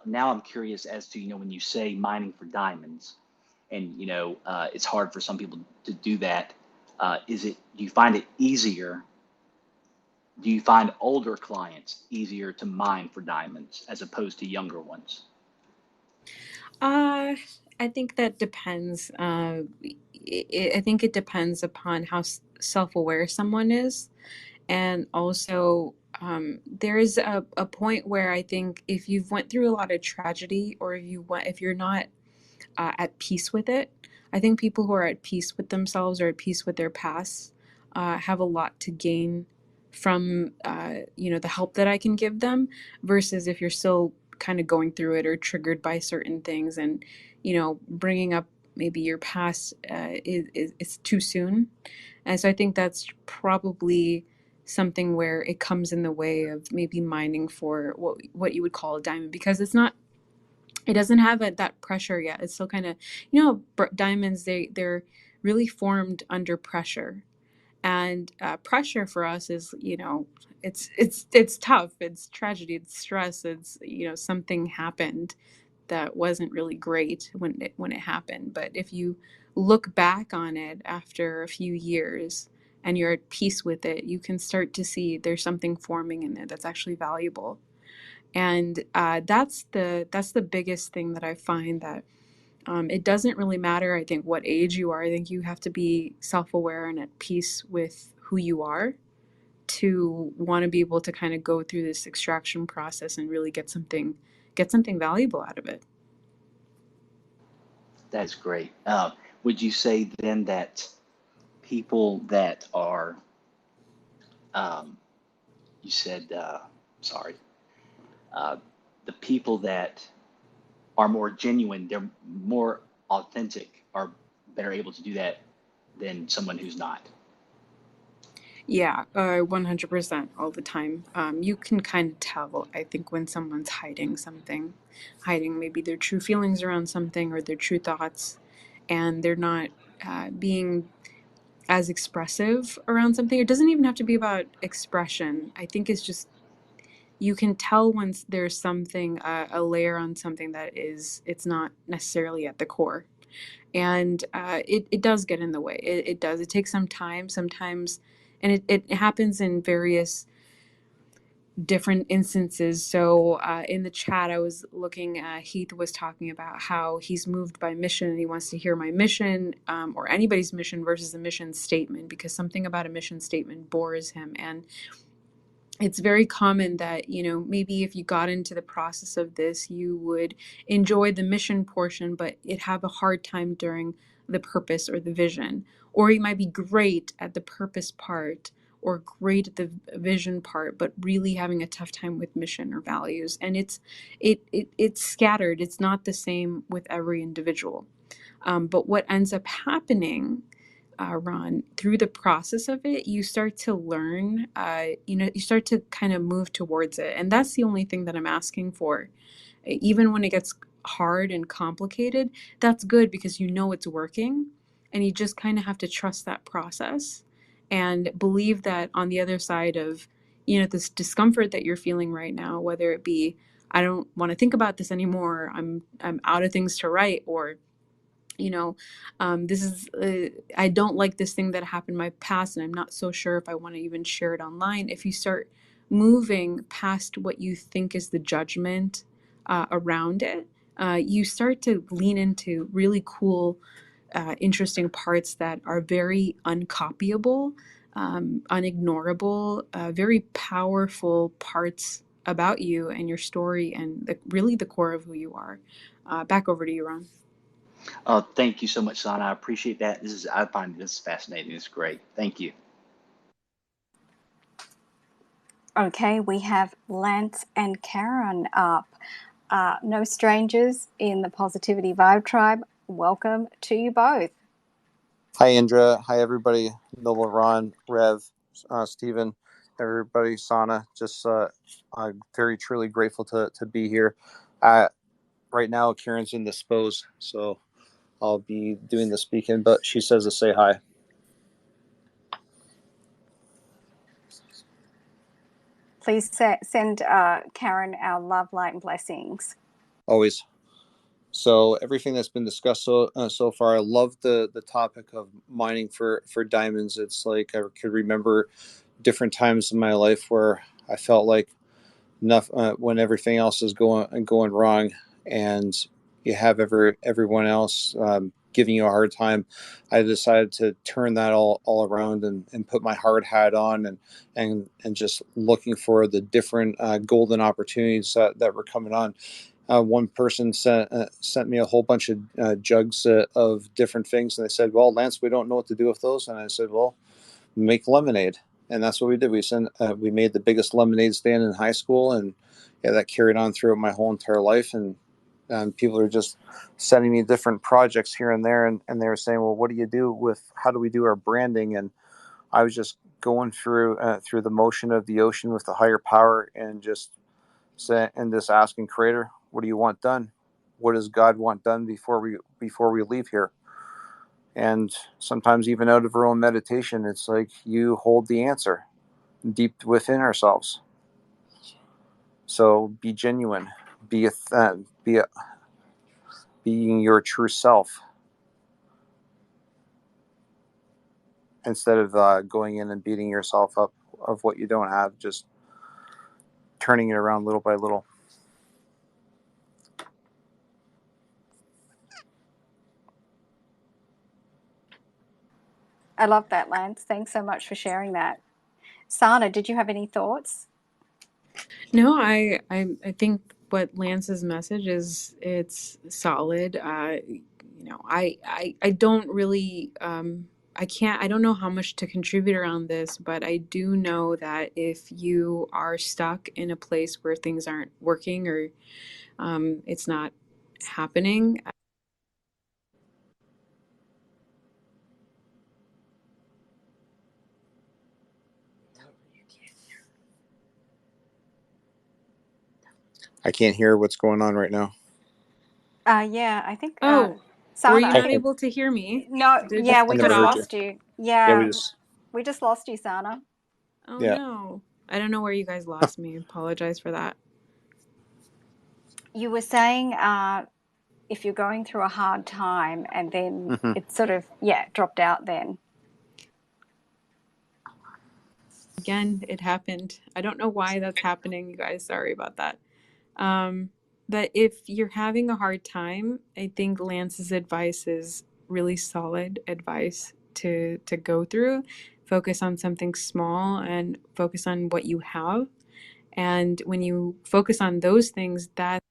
Now I'm curious as to, when you say mining for diamonds, and it's hard for some people to do that. Do you find it easier? Do you find older clients easier to mine for diamonds as opposed to younger ones? Uh, I think that depends. I think it depends upon how self-aware someone is. And also, there is a point where I think if you've went through a lot of tragedy, or if you're not at peace with it, I think people who are at peace with themselves or at peace with their past have a lot to gain from the help that I can give them, versus if you're still kind of going through it or triggered by certain things, and bringing up maybe your past is too soon. And so I think that's probably something where it comes in the way of maybe mining for what you would call a diamond, because it doesn't have that pressure yet. It's still kind of, diamonds, they're really formed under pressure. And pressure for us is, it's tough. It's tragedy. It's stress. It's, something happened that wasn't really great when it happened. But if you look back on it after a few years and you're at peace with it, you can start to see there's something forming in there that's actually valuable. And that's the biggest thing that I find, that it doesn't really matter, I think, what age you are. I think you have to be self-aware and at peace with who you are to want to be able to kind of go through this extraction process and really get something valuable out of it. That's great. Would you say then that people that are, you said, sorry, the people that are more genuine, they're more authentic, are better able to do that than someone who's not? Yeah, 100% all the time. You can kind of tell, I think, when someone's hiding something, hiding maybe their true feelings around something or their true thoughts, and they're not being as expressive around something. It doesn't even have to be about expression. I think it's just, you can tell when there's something, a layer on something that it's not necessarily at the core. And it does get in the way. It does. It takes some time sometimes, and it happens in various different instances. So in the chat, I was looking at, Heath was talking about how he's moved by mission and he wants to hear my mission, or anybody's mission versus a mission statement, because something about a mission statement bores him. And it's very common that, maybe if you got into the process of this, you would enjoy the mission portion, but it'd have a hard time during the purpose or the vision. Or you might be great at the purpose part or great at the vision part, but really having a tough time with mission or values. And it's scattered. It's not the same with every individual. But what ends up happening, Ron, through the process of it, you start to learn, you start to kind of move towards it. And that's the only thing that I'm asking for. Even when it gets hard and complicated, that's good, because it's working, and you just kind of have to trust that process and believe that on the other side of, this discomfort that you're feeling right now, whether it be, I don't want to think about this anymore, I'm out of things to write, or this is I don't like this thing that happened in my past, and I'm not so sure if I want to even share it online. If you start moving past what you think is the judgment around it, you start to lean into really cool, interesting parts that are very uncopyable, unignorable, very powerful parts about you and your story, and really the core of who you are. Back over to you, Ron. Thank you so much, Sana. I appreciate that. I find this fascinating. It's great. Thank you. Okay, we have Lance and Karen up. No strangers in the Positivity Vibe Tribe. Welcome to you both. Hi, Indra. Hi, everybody. Noble, Ron, Rev, Stephen, everybody, Sana. Just I'm very, truly grateful to be here. Right now, Karen's indisposed, so I'll be doing the speaking, but she says to say hi. Please send Karen our love, light, and blessings. Always. So everything that's been discussed so far, I love the topic of mining for diamonds. It's like I could remember different times in my life where I felt like when everything else is going wrong, and you have everyone else giving you a hard time. I decided to turn that all around and put my hard hat on and just looking for the different golden opportunities that were coming on. One person sent me a whole bunch of jugs of different things, and they said, "Well, Lance, we don't know what to do with those." And I said, "Well, make lemonade." And that's what we did. We made the biggest lemonade stand in high school, and yeah, that carried on throughout my whole entire life. And people are just sending me different projects here and there, and they were saying, "Well, what do you do with? How do we do our branding?" And I was just going through the motion of the ocean with the higher power, and just asking Creator, "What do you want done? What does God want done before we leave here?" And sometimes even out of our own meditation, it's like you hold the answer deep within ourselves. So be genuine, being your true self, instead of going in and beating yourself up of what you don't have, just turning it around little by little. I love that, Lance. Thanks so much for sharing that. Sana, did you have any thoughts? No, I think what Lance's message is, it's solid. I don't really I don't know how much to contribute around this, but I do know that if you are stuck in a place where things aren't working, or it's not happening. I can't hear what's going on right now. Yeah, I think Oh, were you Sana. not able to hear me? No, Did it yeah, just we I cut never just heard off? you. lost you. Yeah, Yeah, we just lost you, Sana. Oh yeah. no. I don't know where you guys lost me. Apologize for that. You were saying if you're going through a hard time, and then Mm-hmm. it sort of dropped out then. Again, it happened. I don't know why that's happening, you guys. Sorry about that. But if you're having a hard time, I think Lance's advice is really solid advice to go through. Focus on something small and focus on what you have. And when you focus on those things, that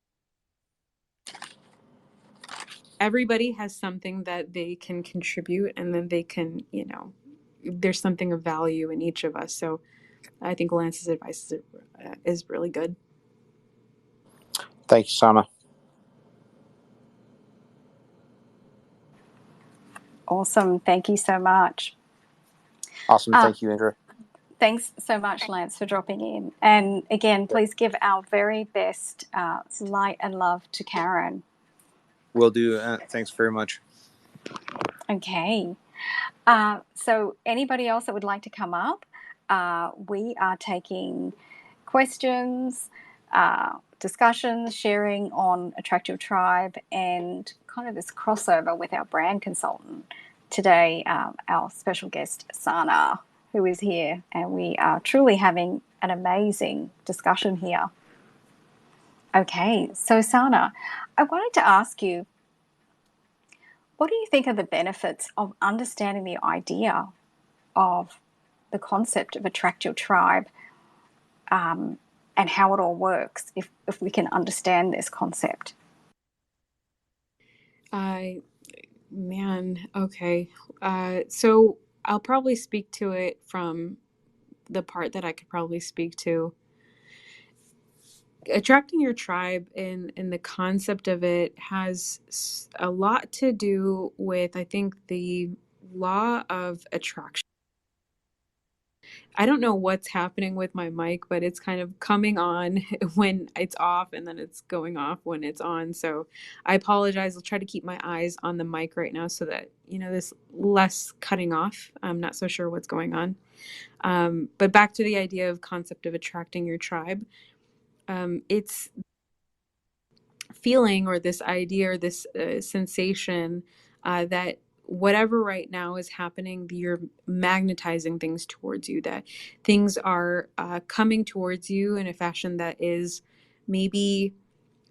everybody has something that they can contribute, and then they can, there's something of value in each of us. So I think Lance's advice is really good. Thank you, Sana. Awesome. Thank you so much. Awesome. Thank you, Indra. Thanks so much, Lance, for dropping in. And again, please give our very best light and love to Karen. Will do. Thanks very much. Okay. So anybody else that would like to come up, we are taking questions, discussions, sharing on Attract Your Tribe, and kind of this crossover with our brand consultant today, our special guest, Sana, who is here. And we are truly having an amazing discussion here. Okay, so Sana, I wanted to ask you, what do you think are the benefits of understanding the idea of the concept of Attract Your Tribe, and how it all works if we can understand this concept? Okay. So I'll probably speak to it from the part that I could probably speak to. Attracting your tribe in the concept of it has a lot to do with, I think, the law of attraction. I don't know what's happening with my mic, but it's kind of coming on when it's off and then it's going off when it's on. So I apologize. I'll try to keep my eyes on the mic right now so that, there's less cutting off. I'm not so sure what's going on. But back to the idea of concept of attracting your tribe. It's feeling or this idea or this sensation that whatever right now is happening, you're magnetizing things towards you, that things are coming towards you in a fashion that is maybe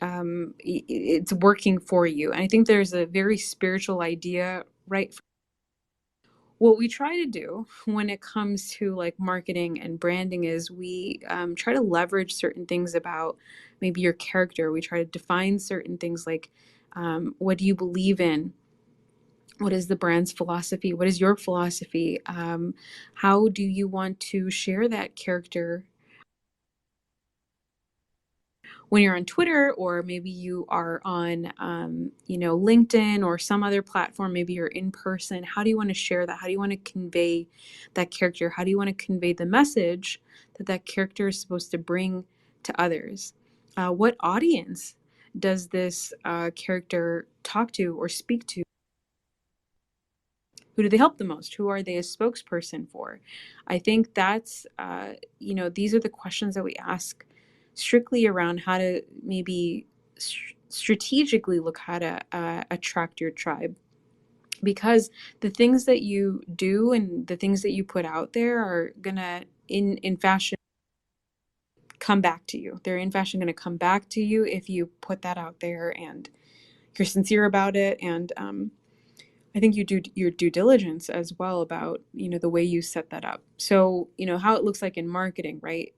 it's working for you. And I think there's a very spiritual idea, right? What we try to do when it comes to like marketing and branding is we try to leverage certain things about maybe your character. We try to define certain things like what do you believe in? What is the brand's philosophy? What is your philosophy? How do you want to share that character when you're on Twitter, or maybe you are on, LinkedIn or some other platform, maybe you're in person? How do you want to share that? How do you want to convey that character? How do you want to convey the message that that character is supposed to bring to others? What audience does this character talk to or speak to? Who do they help the most? Who are they a spokesperson for? I think that's, these are the questions that we ask strictly around how to maybe strategically look how to attract your tribe. Because the things that you do and the things that you put out there are gonna, in fashion, come back to you. They're in fashion gonna come back to you if you put that out there and you're sincere about it. And I think you do your due diligence as well about, the way you set that up. So, how it looks like in marketing, right?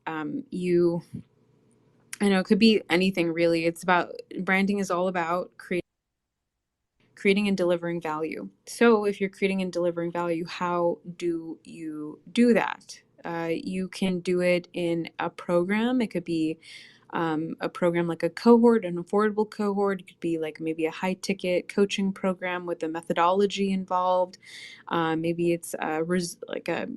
I know it could be anything really. It's about, branding is all about creating and delivering value. So if you're creating and delivering value, how do you do that? You can do it in a program. It could be a program like a cohort, an affordable cohort. It could be like maybe a high ticket coaching program with a methodology involved. Maybe it's like a,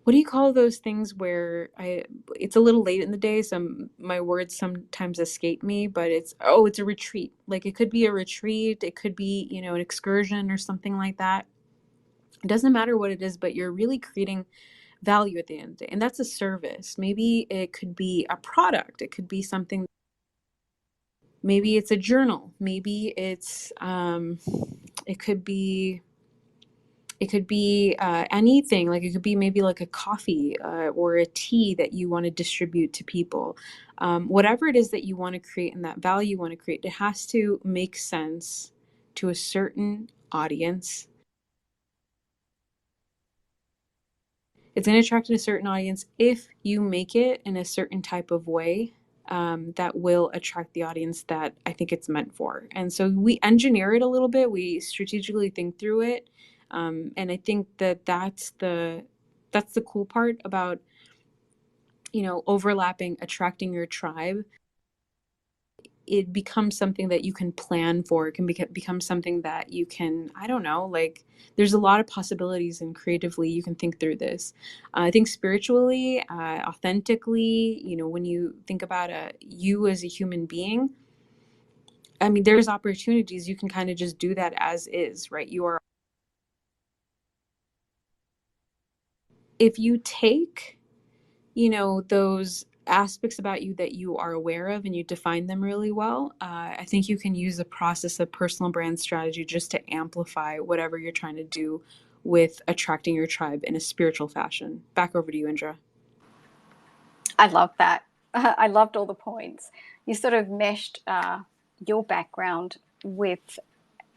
what do you call those things where it's a little late in the day, so my words sometimes escape me, but it's a retreat. Like it could be a retreat, it could be, an excursion or something like that. It doesn't matter what it is, but you're really creating value at the end of the day. And that's a service. Maybe it could be a product. It could be something, maybe it's a journal. Maybe it's, it could be anything. Like it could be maybe like a coffee or a tea that you want to distribute to people. Whatever it is that you want to create and that value you want to create, it has to make sense to a certain audience. It's going to attract a certain audience if you make it in a certain type of way that will attract the audience that I think it's meant for. And so we engineer it a little bit. We strategically think through it. And I think that's the cool part about, overlapping, attracting your tribe. It becomes something that you can plan for. It can become something that you can, I don't know, like there's a lot of possibilities, and creatively you can think through this. I think spiritually, authentically, when you think about you as a human being, I mean, there's opportunities. You can kind of just do that as is, right? If you take, those aspects about you that you are aware of and you define them really well, I think you can use the process of personal brand strategy just to amplify whatever you're trying to do with attracting your tribe in a spiritual fashion. Back over to you, Indra. I love that. I loved all the points. You sort of meshed your background with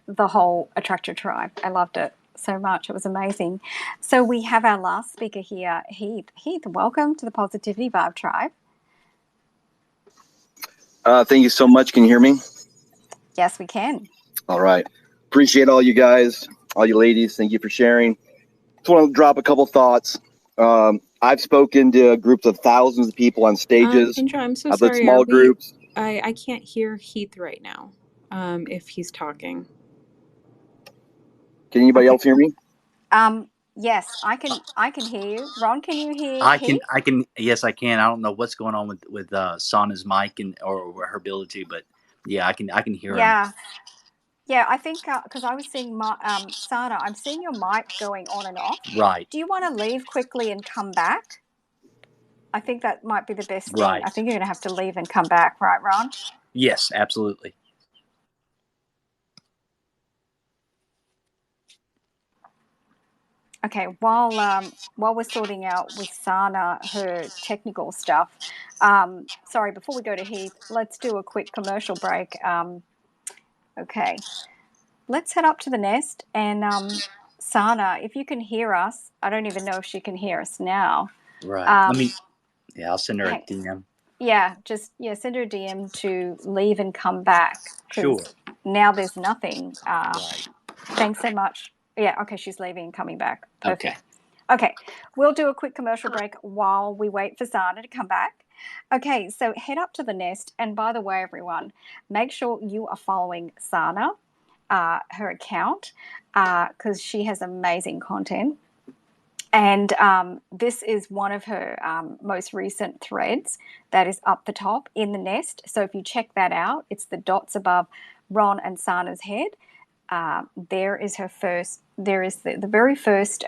the whole attract your tribe. I loved it so much. It was amazing. So we have our last speaker here, Heath. Heath, welcome to the Positivity Vibe Tribe. Thank you so much. Can you hear me? Yes, we can. All right. Appreciate all you guys, all you ladies. Thank you for sharing. Just want to drop a couple thoughts. I've spoken to groups of thousands of people on stages. Indra, I'm so I've led sorry. small groups. I can't hear Heath right now if he's talking. Can anybody else hear me? Yes, I can hear you. Ron, can you hear I Heath? can. Yes, I can. I don't know what's going on with Sana's mic or her ability, but yeah, I can hear him. Yeah. Yeah, I think because I was seeing my Sana, I'm seeing your mic going on and off. Right. Do you want to leave quickly and come back? I think that might be the best thing. Right. I think you're going to have to leave and come back, right, Ron? Yes, absolutely. Okay, while we're sorting out with Sana her technical stuff, sorry, before we go to Heath, let's do a quick commercial break. Okay, let's head up to the nest and Sana, if you can hear us, I don't even know if she can hear us now. Right. I'll send her a Hey, DM. yeah, send her a DM to leave and come back because Sure. now there's nothing. Right. Thanks so much. Yeah, okay, she's leaving and coming back. Perfect. Okay. Okay, we'll do a quick commercial break while we wait for Sana to come back. Okay, so head up to the nest. And by the way, everyone, make sure you are following Sana, her account, because she has amazing content. And this is one of her most recent threads that is up the top in the nest. So if you check that out, it's the dots above Ron and Sana's head. There is her first, there is the very first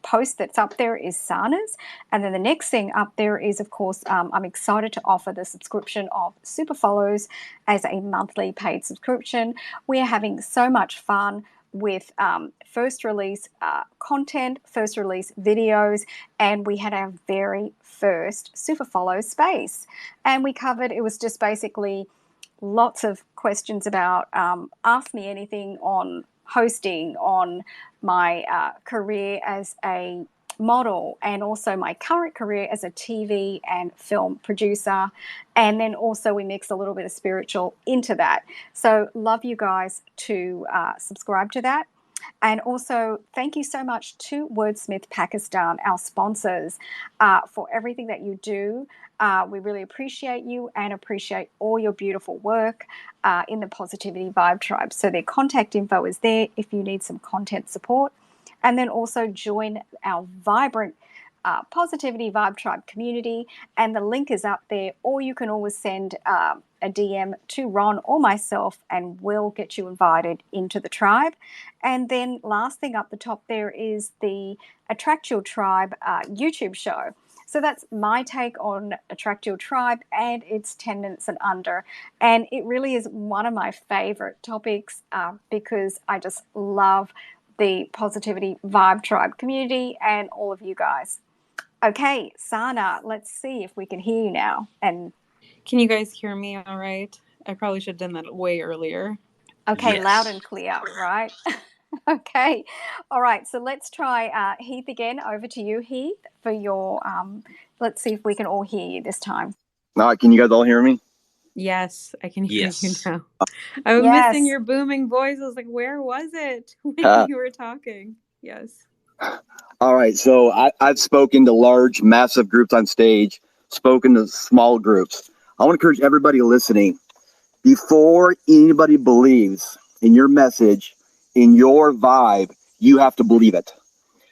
post that's up there is Sana's. And then the next thing up there is, of course, I'm excited to offer the subscription of Super Follows as a monthly paid subscription. We are having so much fun with first release content, first release videos, and we had our very first Super Follow space. And we covered, it was just basically lots of questions about ask me anything on hosting, on my career as a model, and also my current career as a TV and film producer. And then also we mix a little bit of spiritual into that. So love you guys to subscribe to that. And also, thank you so much to Wordsmith Pakistan, our sponsors, for everything that you do. We really appreciate you and appreciate all your beautiful work in the Positivity Vibe Tribe. So their contact info is there if you need some content support. And then also join our vibrant Positivity Vibe Tribe community. And the link is up there, or you can always send a DM to Ron or myself and we'll get you invited into the tribe. And then last thing up the top there is the Attract Your Tribe YouTube show. So that's my take on Attract Your Tribe, and it's 10 minutes and under. And it really is one of my favorite topics because I just love the Positivity Vibe Tribe community and all of you guys. Okay, Sana, let's see if we can hear you now. And can you guys hear me all right? I probably should have done that way earlier. Okay, Yes. loud and clear, right? Okay. All right, so let's try Heath again. Over to you, Heath, for your, let's see if we can all hear you this time. Can you guys all hear me? Yes, I can hear you Yes. now. I was Yes. missing your booming voice. I was like, where was it when you were talking? Yes. All right. So I've spoken to large, massive groups on stage, spoken to small groups. I want to encourage everybody listening, before anybody believes in your message, in your vibe, you have to believe it.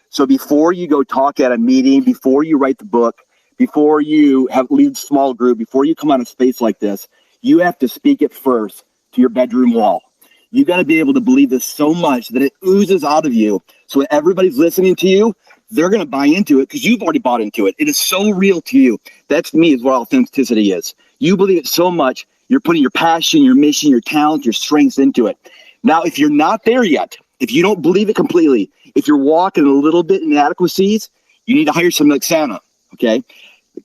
So before you go talk at a meeting, before you write the book, before you lead a small group, before you come on a space like this, you have to speak it first to your bedroom wall. You got to be able to believe this so much that it oozes out of you. So when everybody's listening to you, they're going to buy into it because you've already bought into it. It is so real to you. That's, to me, is what authenticity is. You believe it so much, you're putting your passion, your mission, your talent, your strengths into it. Now, if you're not there yet, if you don't believe it completely, if you're walking a little bit in inadequacies, you need to hire someone like Santa, okay?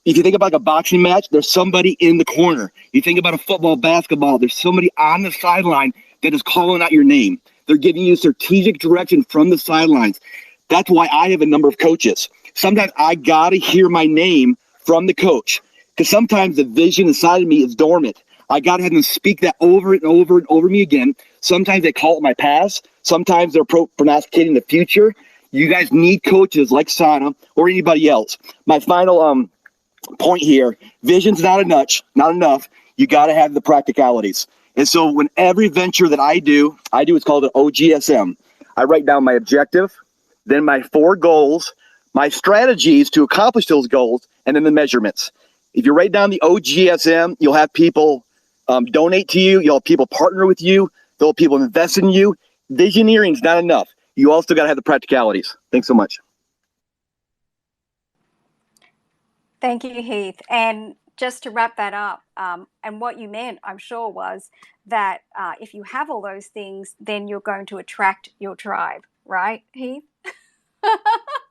If you think about a boxing match, there's somebody in the corner. You think about a football, basketball, there's somebody on the sideline that is calling out your name. They're giving you strategic direction from the sidelines. That's why I have a number of coaches. Sometimes I got to hear my name from the coach because sometimes the vision inside of me is dormant. I got to have them speak that over and over and over me again. Sometimes they call it my past. Sometimes they're prognosticating the future. You guys need coaches like Sana or anybody else. My final point here, vision's not enough. You got to have the practicalities. And so when every venture that I do, it's called an OGSM. I write down my objective, then my 4 goals, my strategies to accomplish those goals, and then the measurements. If you write down the OGSM, you'll have people donate to you. You'll have people partner with you. There'll have people invest in you. Visioneering is not enough. You also got to have the practicalities. Thanks so much. Thank you, Heath. And just to wrap that up, and what you meant, I'm sure, was that if you have all those things, then you're going to attract your tribe, right, Heath?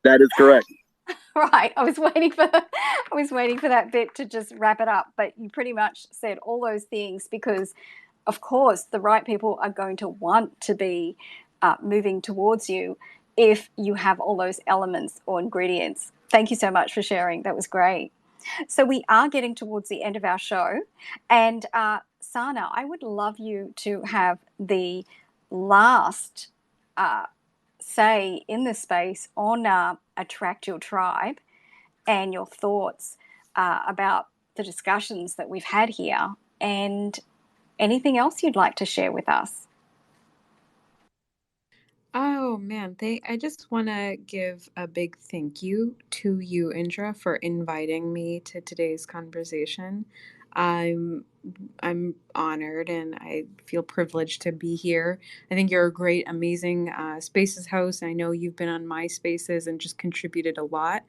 That is correct. Right. I was waiting for that bit to just wrap it up, but you pretty much said all those things because, of course, the right people are going to want to be moving towards you if you have all those elements or ingredients. Thank you so much for sharing. That was great. So we are getting towards the end of our show, and Sana, I would love you to have the last say in this space on attract your tribe and your thoughts about the discussions that we've had here and anything else you'd like to share with us. Oh man, I just want to give a big thank you to you, Indra, for inviting me to today's conversation. I'm honored and I feel privileged to be here. I think you're a great, amazing Spaces host. I know you've been on my spaces and just contributed a lot.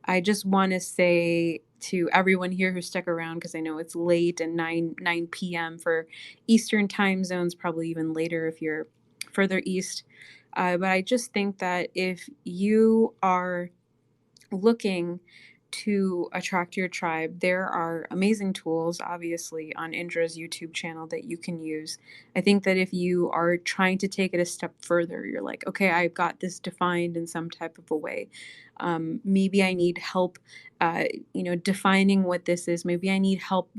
I just want to say to everyone here who stuck around, because I know it's late and 9 p.m. for Eastern time zones, probably even later if you're further east. But I just think that if you are looking to attract your tribe, there are amazing tools, obviously, on Indra's YouTube channel that you can use. I think that if you are trying to take it a step further, you're like, okay, I've got this defined in some type of a way. Maybe I need help, defining what this is. Maybe I need help,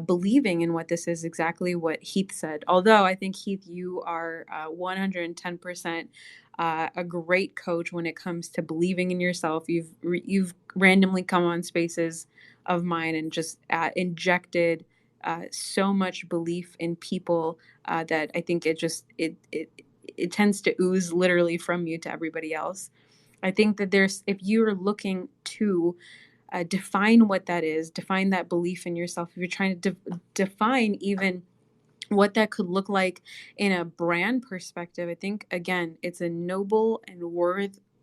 believing in what this is, exactly what Heath said. Although I think, Heath, you are 110% a great coach when it comes to believing in yourself. You've randomly come on spaces of mine and just injected so much belief in people that I think it tends to ooze literally from you to everybody else. I think that if you're looking to define what that is, define that belief in yourself, if you're trying to define even what that could look like in a brand perspective, I think, again, it's a noble and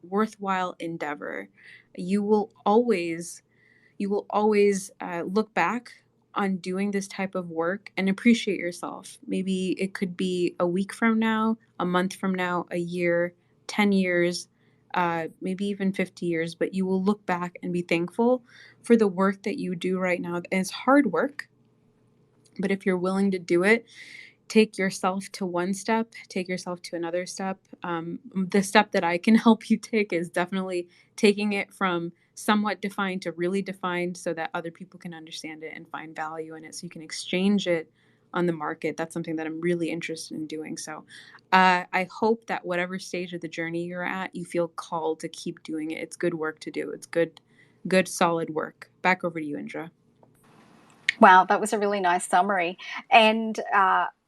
worthwhile endeavor. You will always look back on doing this type of work and appreciate yourself. Maybe it could be a week from now, a month from now, a year, 10 years, maybe even 50 years, but you will look back and be thankful for the work that you do right now. And it's hard work, but if you're willing to do it, take yourself to one step, take yourself to another step. The step that I can help you take is definitely taking it from somewhat defined to really defined so that other people can understand it and find value in it so you can exchange it on the market. That's something that I'm really interested in doing. So I hope that whatever stage of the journey you're at, you feel called to keep doing it. It's good work to do. It's good, solid work. Back over to you, Indra. Wow, that was a really nice summary. And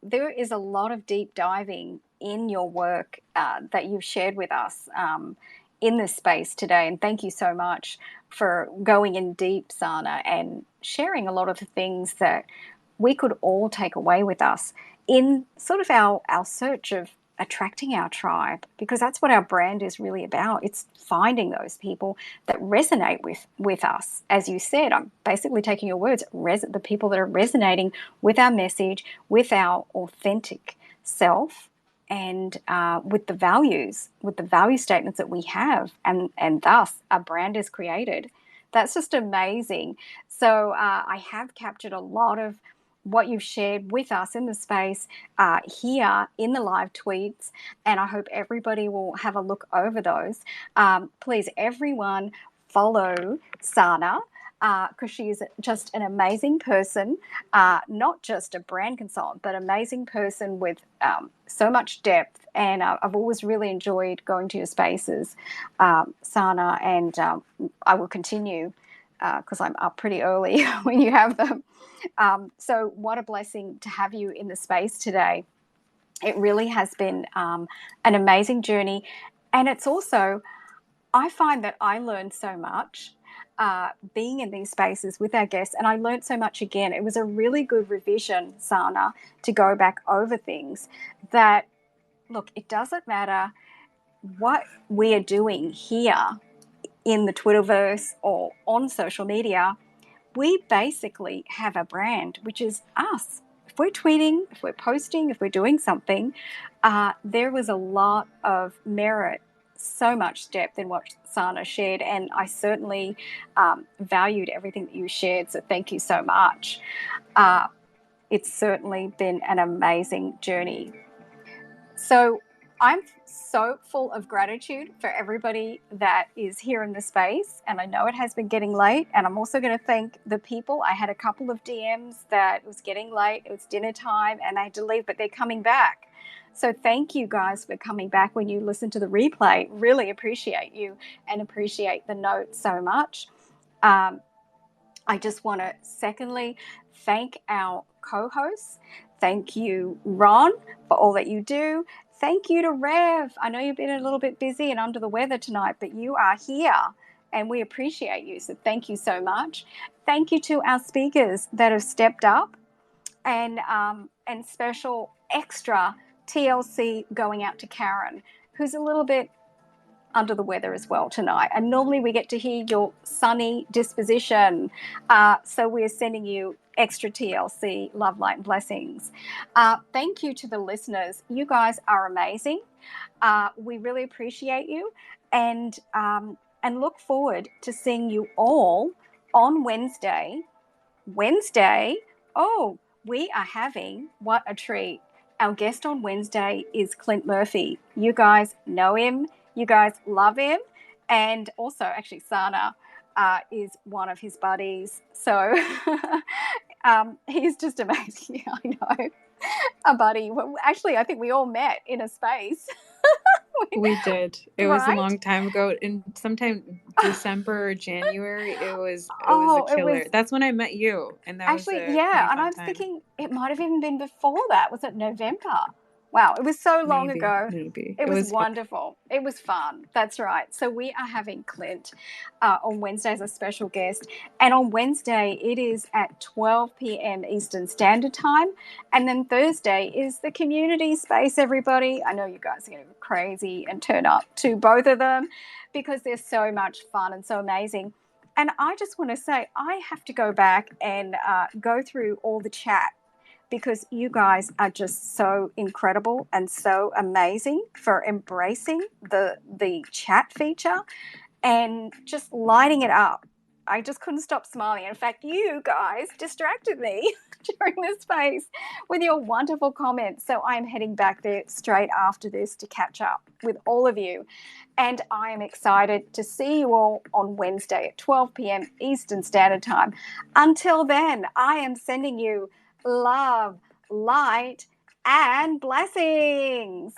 there is a lot of deep diving in your work that you've shared with us in this space today. And thank you so much for going in deep, Sana, and sharing a lot of the things that we could all take away with us in sort of our search of attracting our tribe, because that's what our brand is really about. It's finding those people that resonate with us. As you said, I'm basically taking your words, the people that are resonating with our message, with our authentic self, and with the value statements that we have, and thus a brand is created. That's just amazing. So I have captured a lot of what you've shared with us in the space here in the live tweets, and I hope everybody will have a look over those. Please, everyone, follow Sana, because she is just an amazing person, not just a brand consultant, but amazing person with so much depth. And I've always really enjoyed going to your spaces, Sana, and I will continue because I'm up pretty early when you have them. So what a blessing to have you in the space today. It really has been an amazing journey. And it's also, I find that I learn so much being in these spaces with our guests, and I learned so much again. It was a really good revision, Sana, to go back over things that, look, it doesn't matter what we are doing here in the Twitterverse or on social media. We basically have a brand, which is us. If we're tweeting, if we're posting, if we're doing something, there was a lot of merit, so much depth in what Sana shared, and I certainly valued everything that you shared, so thank you so much. It's certainly been an amazing journey. So I'm so full of gratitude for everybody that is here in the space. And I know it has been getting late. And I'm also going to thank the people. I had a couple of DMs that it was getting late. It was dinner time and I had to leave, but they're coming back. So thank you guys for coming back when you listen to the replay. Really appreciate you and appreciate the notes so much. I just want to secondly thank our co-hosts. Thank you, Ron, for all that you do. Thank you to Rev. I know you've been a little bit busy and under the weather tonight, but you are here and we appreciate you. So thank you so much. Thank you to our speakers that have stepped up, and special extra TLC going out to Karen, who's a little bit under the weather as well tonight. And normally we get to hear your sunny disposition. So we're sending you extra TLC, love, light, and blessings. Thank you to the listeners. You guys are amazing. We really appreciate you and look forward to seeing you all on Wednesday. Oh, we are having, what a treat. Our guest on Wednesday is Clint Murphy. You guys know him. You guys love him. And also, actually, Sana is one of his buddies. So he's just amazing. I know. A buddy. Well, actually, I think we all met in a space. We did. It was a Right? long time ago. In sometime December or January, it was a killer. That's when I met you, and that actually, was a yeah. pretty And I fun was time. thinking it might have even been before that. Was it November? Wow, it was so long ago. Maybe. It was fun. wonderful. It was fun. That's right. So we are having Clint on Wednesday as a special guest. And on Wednesday, it is at 12 p.m. Eastern Standard Time. And then Thursday is the community space, everybody. I know you guys are going to go crazy and turn up to both of them because they're so much fun and so amazing. And I just want to say, I have to go back and go through all the chat, because you guys are just so incredible and so amazing for embracing the chat feature and just lighting it up. I just couldn't stop smiling. In fact, you guys distracted me during this phase with your wonderful comments. So I'm heading back there straight after this to catch up with all of you. And I am excited to see you all on Wednesday at 12 p.m. Eastern Standard Time. Until then, I am sending you love, light, and blessings.